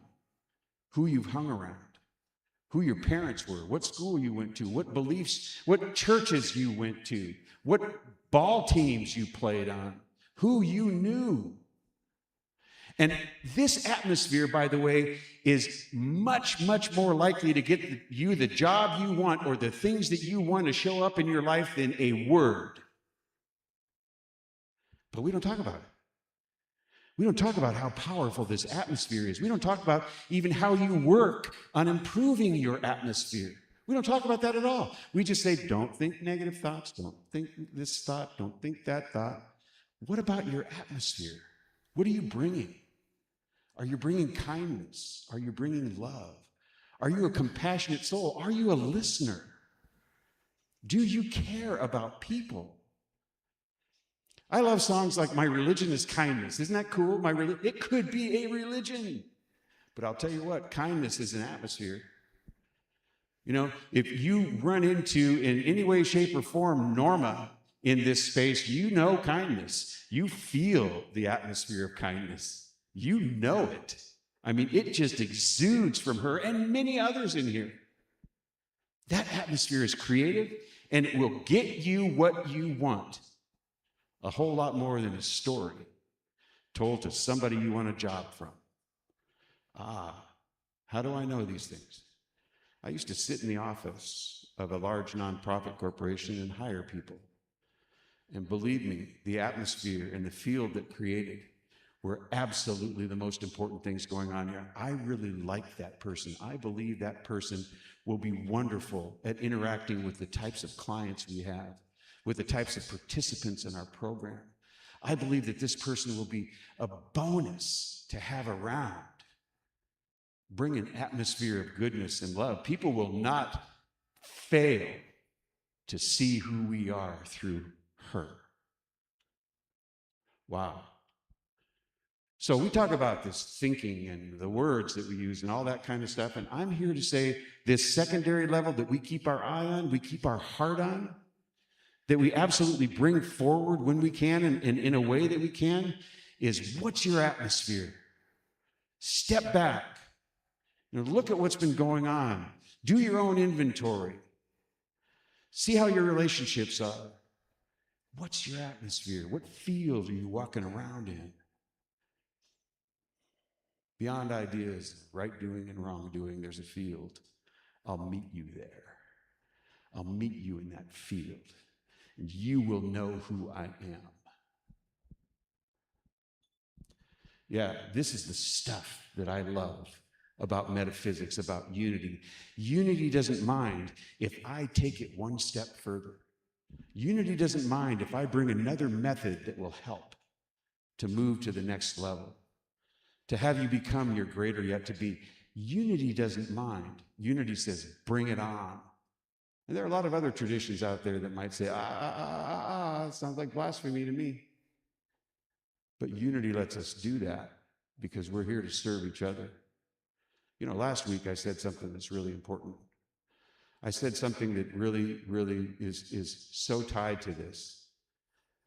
who you've hung around, who your parents were, what school you went to, what beliefs, what churches you went to, what ball teams you played on, who you knew. And this atmosphere, by the way, is much, much more likely to get you the job you want or the things that you want to show up in your life than a word. But we don't talk about it. We don't talk about how powerful this atmosphere is. We don't talk about even how you work on improving your atmosphere. We don't talk about that at all. We just say, don't think negative thoughts. Don't think this thought. Don't think that thought. What about your atmosphere? What are you bringing? Are you bringing kindness? Are you bringing love? Are you a compassionate soul? Are you a listener? Do you care about people? I love songs like My Religion is Kindness. Isn't that cool? It could be a religion. But I'll tell you what, kindness is an atmosphere. You know, if you run into, in any way, shape, or form, Norma in this space, you know kindness. You feel the atmosphere of kindness. You know it. I mean, it just exudes from her and many others in here. That atmosphere is creative, and it will get you what you want. A whole lot more than a story told to somebody you want a job from. How do I know these things? I used to sit in the office of a large nonprofit corporation and hire people. And believe me, the atmosphere and the field that created were absolutely the most important things going on here. I really like that person. I believe that person will be wonderful at interacting with the types of clients we have, with the types of participants in our program. I believe that this person will be a bonus to have around. Bring an atmosphere of goodness and love. People will not fail to see who we are through her. Wow. So we talk about this thinking and the words that we use and all that kind of stuff. And I'm here to say this secondary level that we keep our eye on, we keep our heart on, that we absolutely bring forward when we can and in a way that we can, is what's your atmosphere? Step back. You know, look at what's been going on. Do your own inventory. See how your relationships are. What's your atmosphere? What field are you walking around in? Beyond ideas, right doing and wrong doing, there's a field. I'll meet you there. I'll meet you in that field. And you will know who I am. Yeah, this is the stuff that I love about metaphysics, about unity. Unity doesn't mind if I take it one step further. Unity doesn't mind if I bring another method that will help to move to the next level, to have you become your greater yet to be. Unity doesn't mind. Unity says, bring it on. And there are a lot of other traditions out there that might say, it sounds like blasphemy to me. But unity lets us do that because we're here to serve each other. You know, last week I said something that's really important. I said something that really, really is so tied to this,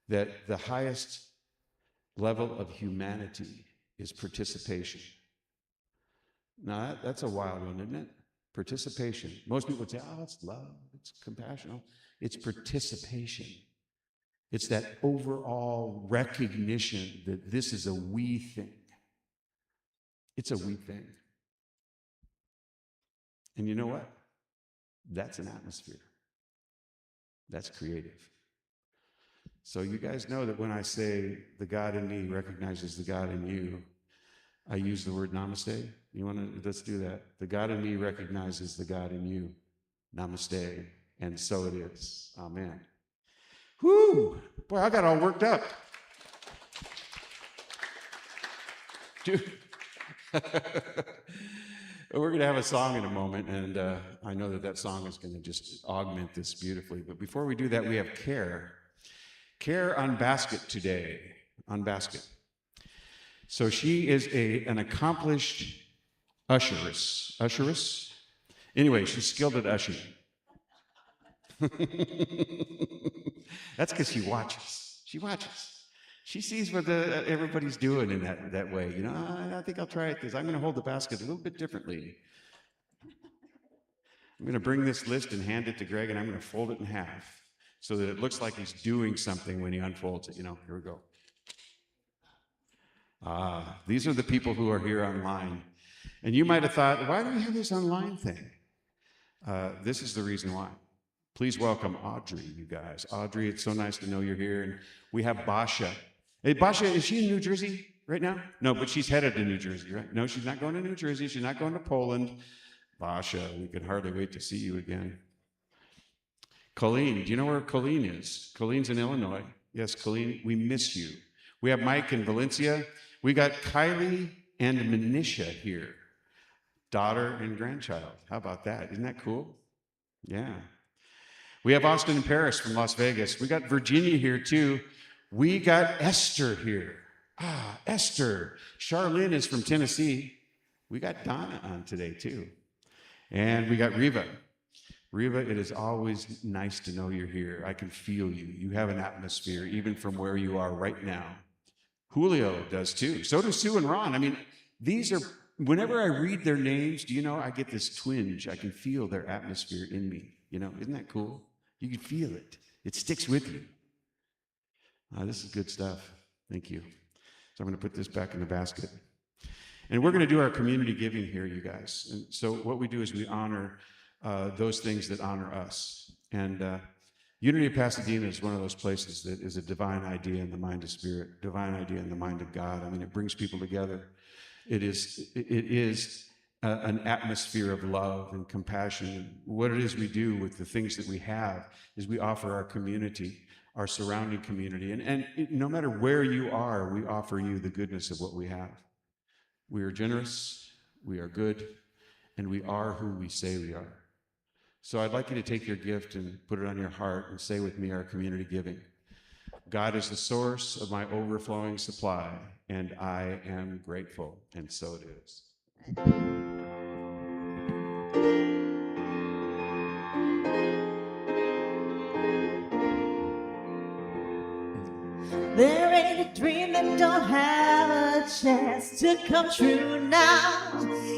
that the highest level of humanity is participation. Now, that's a wild one, isn't it? Participation. Most people would say, it's love, it's compassion. It's participation. It's that overall recognition that this is a we thing. It's a we thing. And you know what? That's an atmosphere. That's creative. So you guys know that when I say the God in me recognizes the God in you, I use the word namaste. Let's do that. The God in me recognizes the God in you. Namaste. And so it is. Amen. Whoo! Boy, I got all worked up. Dude. We're going to have a song in a moment, and I know that song is going to just augment this beautifully. But before we do that, we have Care. Care on basket today. On basket. So she is an accomplished usheress. Usheress? Anyway, she's skilled at ushering. That's because she watches. She watches. She sees what everybody's doing in that way. You know, I think I'll try it this. I'm going to hold the basket a little bit differently. I'm going to bring this list and hand it to Greg, and I'm going to fold it in half so that it looks like he's doing something when he unfolds it. You know, here we go. These are the people who are here online. And you might have thought, why do we have this online thing? This is the reason why. Please welcome Audrey, you guys. Audrey, it's so nice to know you're here. And we have Basha. Hey, Basha, is she in New Jersey right now? No, but she's headed to New Jersey, right? No, she's not going to New Jersey. She's not going to Poland. Basha, we can hardly wait to see you again. Colleen, do you know where Colleen is? Colleen's in Illinois. Yes, Colleen, we miss you. We have Mike in Valencia. We got Kylie and Manisha here, daughter and grandchild. How about that? Isn't that cool? Yeah. We have Austin and Paris from Las Vegas. We got Virginia here too. We got Esther here. Esther. Charlene is from Tennessee. We got Donna on today too. And we got Reva. Reva, it is always nice to know you're here. I can feel you. You have an atmosphere, even from where you are right now. Julio does too. So do Sue and Ron. I mean, these are, whenever I read their names, do you know, I get this twinge. I can feel their atmosphere in me. You know, isn't that cool? You can feel it. It sticks with you. This is good stuff. Thank you. So I'm going to put this back in the basket. And we're going to do our community giving here, you guys. And so what we do is we honor those things that honor us. And Unity of Pasadena is one of those places that is a divine idea in the mind of spirit, divine idea in the mind of God. I mean, it brings people together. It is an atmosphere of love and compassion. What it is we do with the things that we have is we offer our community, our surrounding community. And no matter where you are, we offer you the goodness of what we have. We are generous, we are good, and we are who we say we are. So I'd like you to take your gift and put it on your heart and say with me our community giving. God is the source of my overflowing supply, and I am grateful, and so it is. There ain't a dream that don't have a chance to come true now.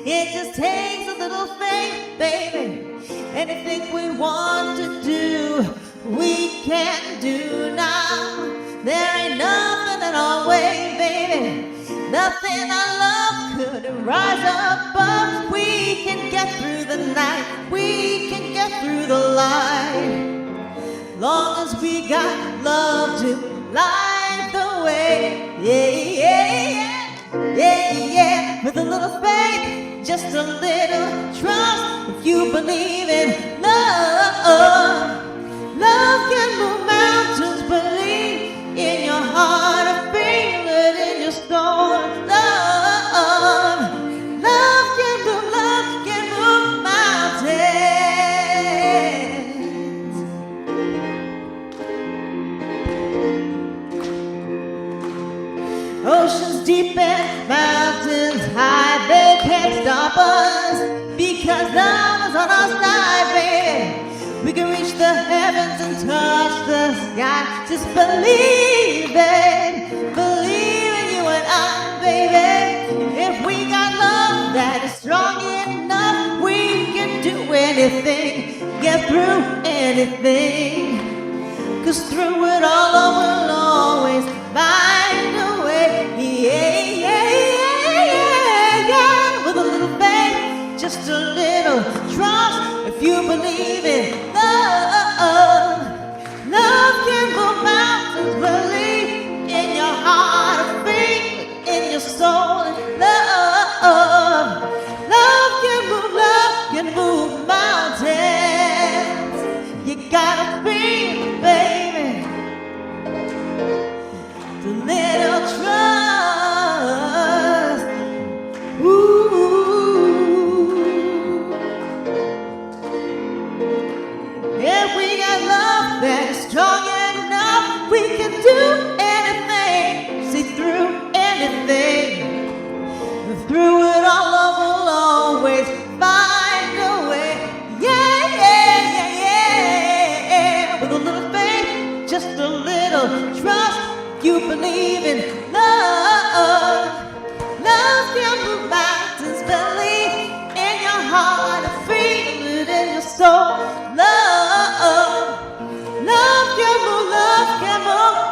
It just takes a little faith, baby. Anything we want to do, we can do now. There ain't nothing in our way, baby. Nothing our love could rise above. We can get through the night. We can get through the light. Long as we got love to light the way. Yeah, yeah, yeah, yeah, yeah. With a little faith, just a little trust. If you believe in love, love can move mountains. Believe in your heart, feel it in your soul. Love, love can move mountains. Oceans deep and mountains high, they can't stop us, because love is on our side, baby. We can reach the heavens and touch the sky. Just believe it, believe in you and I, baby. If we got love that is strong enough, we can do anything, get through anything. 'Cause through it all, I will always find a way. Yeah, yeah, yeah, yeah, yeah. With a little faith, just a little trust. If you believe in love, love can move mountains. Believe in your heart, feel it in your soul. Love, love can move mountains. You gotta feel, baby, the little trust. Ooh. If we got love that is strong enough, we can do anything, see through anything. Through it all, love will always find a way. Yeah, yeah, yeah, yeah. With a little faith, just a little trust. You believe in love. Love can move mountains. Believe in your heart and feel it in your soul. Love, love can move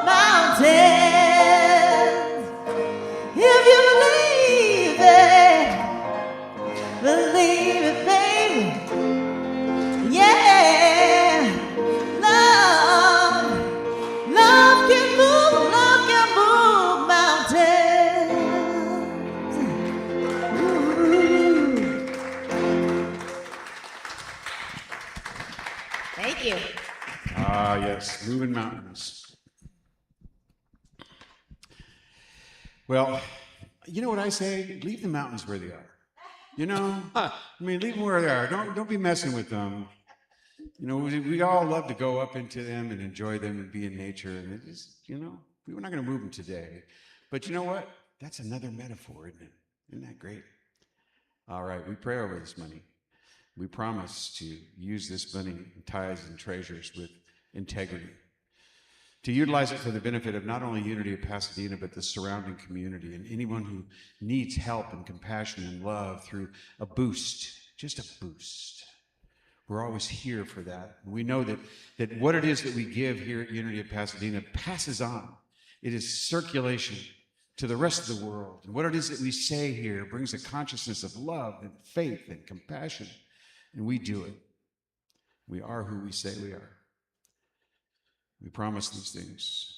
mountains. If you believe it, baby. Yeah, love can move mountains. Ooh. Thank you. Ah, yes, moving mountains. Well, you know what I say? Leave the mountains where they are. You know, I mean, leave them where they are. Don't be messing with them. You know, we all love to go up into them and enjoy them and be in nature. And it is, you know, we're not going to move them today. But you know what? That's another metaphor, isn't it? Isn't that great? All right, we pray over this money. We promise to use this money, tithes and treasures with integrity, to utilize it for the benefit of not only Unity of Pasadena, but the surrounding community and anyone who needs help and compassion and love through a boost, just a boost. We're always here for that. We know that what it is that we give here at Unity of Pasadena passes on. It is circulation to the rest of the world. And what it is that we say here brings a consciousness of love and faith and compassion. And we do it. We are who we say we are. We promise these things.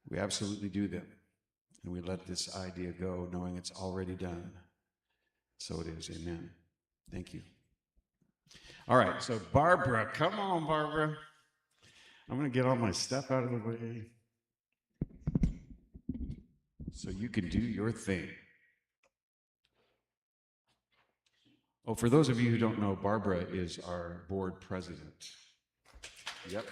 We absolutely do them. And we let this idea go knowing it's already done. So it is. Amen. Thank you. All right. So Barbara, come on, Barbara. I'm going to get all my stuff out of the way so you can do your thing. Oh, for those of you who don't know, Barbara is our board president. Yep.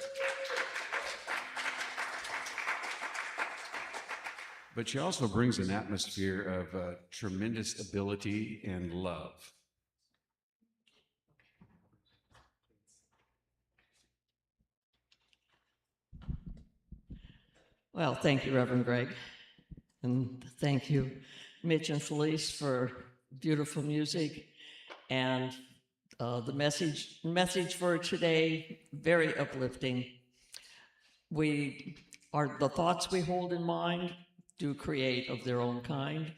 But she also brings an atmosphere of tremendous ability and love. Well, thank you, Reverend Greg. And thank you, Mitch and Felice, for beautiful music. And the message for today, very uplifting. The thoughts we hold in mind do create of their own kind.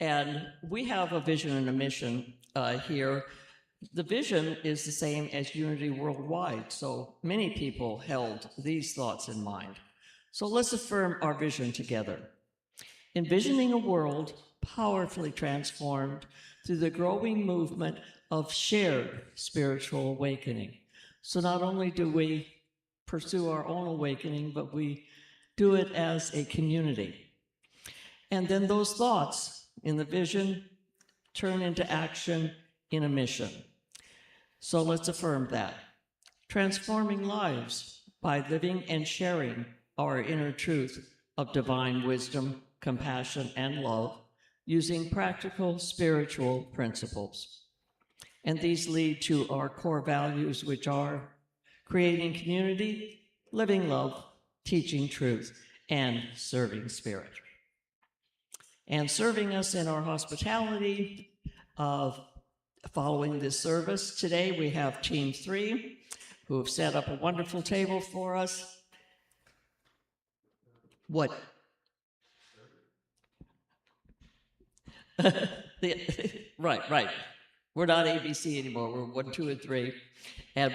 And we have a vision and a mission here. The vision is the same as Unity Worldwide, so many people held these thoughts in mind. So let's affirm our vision together. Envisioning a world powerfully transformed through the growing movement of shared spiritual awakening. So not only do we pursue our own awakening, but we do it as a community. And then those thoughts in the vision turn into action in a mission. So let's affirm that. Transforming lives by living and sharing our inner truth of divine wisdom, compassion, and love, using practical spiritual principles. And these lead to our core values, which are creating community, living love, teaching truth, and serving spirit. And serving us in our hospitality following this service today, we have Team 3, who have set up a wonderful table for us. What? Right. We're not ABC anymore. We're 1, 2, and 3, and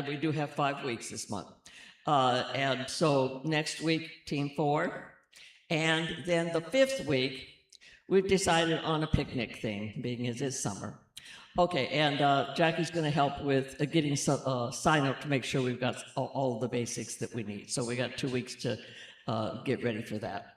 we do have 5 weeks this month. And so next week, Team 4, and then the 5th week, we've decided on a picnic thing, being it is summer. Okay, and Jackie's going to help with getting sign up to make sure we've got all the basics that we need. So we got 2 weeks to get ready for that.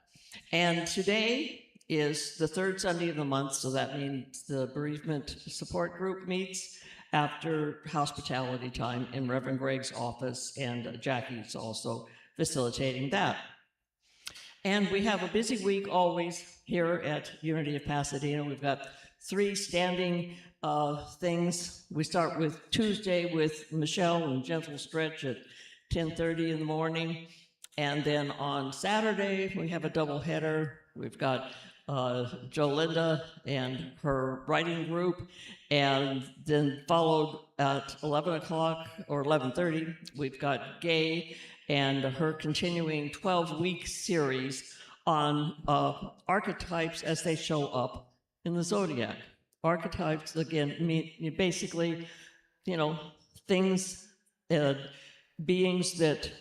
And today is the 3rd Sunday of the month, so that means the bereavement support group meets after hospitality time in Reverend Greg's office, and Jackie's also facilitating that. And we have a busy week always here at Unity of Pasadena. We've got 3 standing things. We start with Tuesday with Michelle and Gentle Stretch at 10:30 in the morning. And then on Saturday, we have a double header. We've got Jolinda and her writing group, and then followed at 11 o'clock or 11:30, we've got Gay and her continuing 12-week series on archetypes as they show up in the zodiac. Archetypes, again, mean basically, things, beings that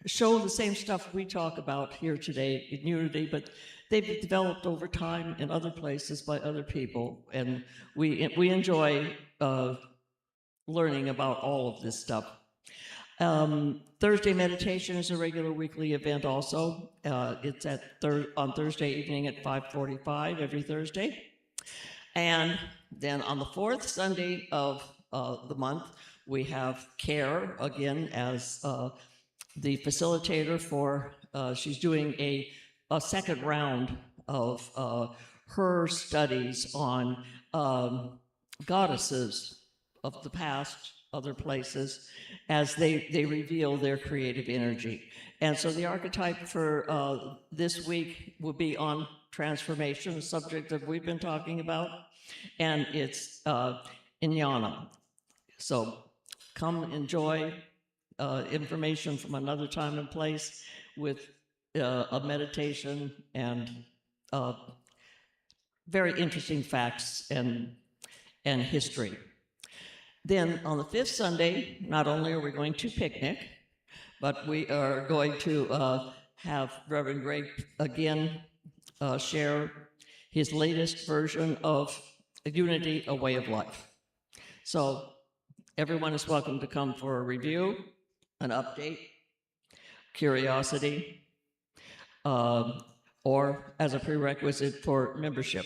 show the same stuff we talk about here today in Unity, but they've developed over time in other places by other people, and we enjoy learning about all of this stuff. Thursday meditation is a regular weekly event also. It's on Thursday evening at 5:45 every Thursday. And then on the fourth Sunday of the month, we have Care again as the facilitator for, she's doing a second round of her studies on goddesses of the past, other places, as they reveal their creative energy. And so the archetype for this week will be on transformation, a subject that we've been talking about, and it's Inyana. So come enjoy information from another time and place with a meditation and very interesting facts and history. Then on the fifth Sunday, not only are we going to picnic, but we are going to have Reverend Greg again share his latest version of Unity, a Way of Life. So everyone is welcome to come for a review, an update, curiosity, or as a prerequisite for membership.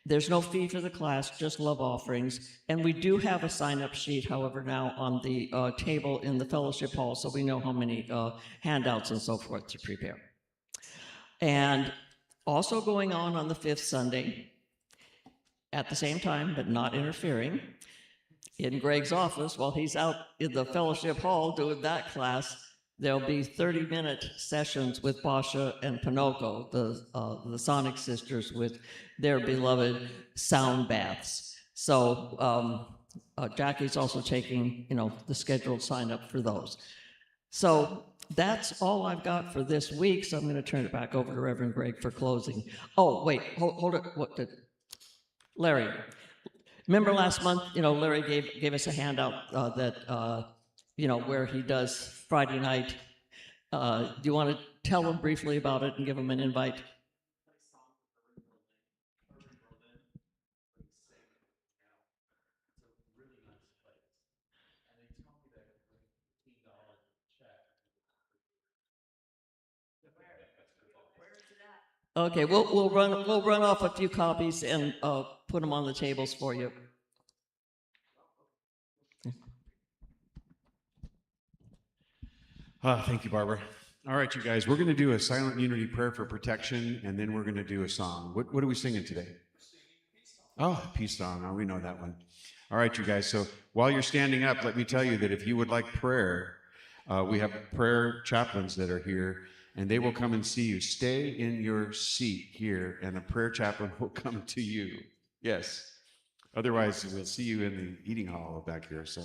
There's no fee for the class, just love offerings. And we do have a sign-up sheet, however, now on the table in the fellowship hall, so we know how many handouts and so forth to prepare. And also going on the fifth Sunday, at the same time, but not interfering, in Greg's office, while he's out in the fellowship hall doing that class, there'll be 30-minute sessions with Basha and Pinocchio, the Sonic sisters, with their beloved sound baths. So Jackie's also taking, the scheduled sign-up for those. So that's all I've got for this week, so I'm going to turn it back over to Reverend Greg for closing. Oh, wait, hold it. Larry, remember last month, Larry gave us a handout that, where he does Friday night. Do you want to tell him briefly about it and give him an invite? Okay, we'll run off a few copies and put them on the tables for you. Thank you, Barbara. All right, you guys, we're going to do a silent unity prayer for protection, and then we're going to do a song. What are we singing today? Oh, peace song. Oh, we know that one. All right, you guys. So while you're standing up, let me tell you that if you would like prayer, we have prayer chaplains that are here, and they will come and see you. Stay in your seat here, and a prayer chaplain will come to you. Yes. Otherwise, we'll see you in the eating hall back here. So,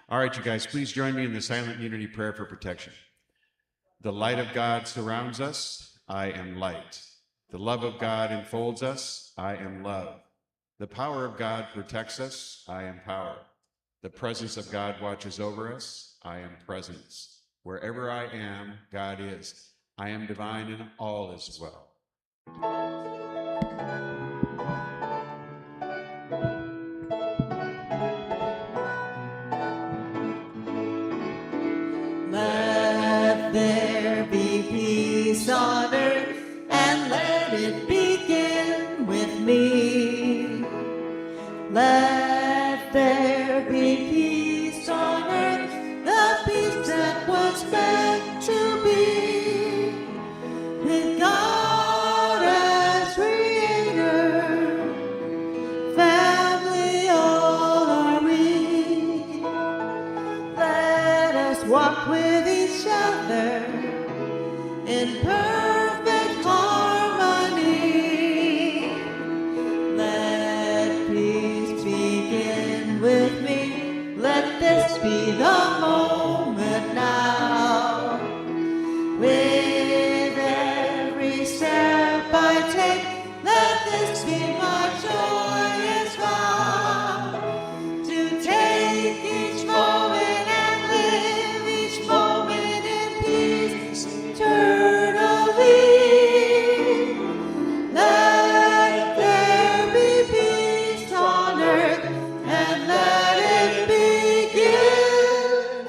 all right, you guys, please join me in the silent unity prayer for protection. The light of God surrounds us. I am light. The love of God enfolds us. I am love. The power of God protects us. I am power. The presence of God watches over us. I am presence. Wherever I am, God is. I am divine and all is well. Let there be peace on earth, and let it begin with me. Let there be peace on earth, the peace that was meant to be. With God as creator, family all are we. Let us walk with each other in perfect harmony. Let peace begin with me. Let this be the moment now. With every step I take, let this be my joyous vow. To take each moment and live each moment in peace eternally. Let there be peace on earth, and let it begin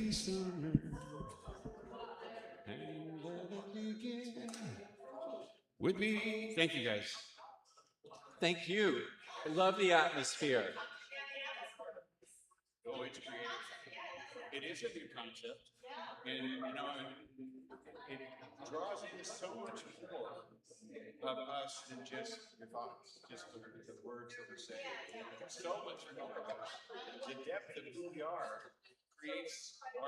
be sooner. And let it begin with me. Thank you, guys. Thank you. I love the atmosphere. Oh, it's creative. It is a new concept, and you know, it draws in so much more of us than just your thoughts, just the words that we're saying. So much more of us. The depth of who we are creates our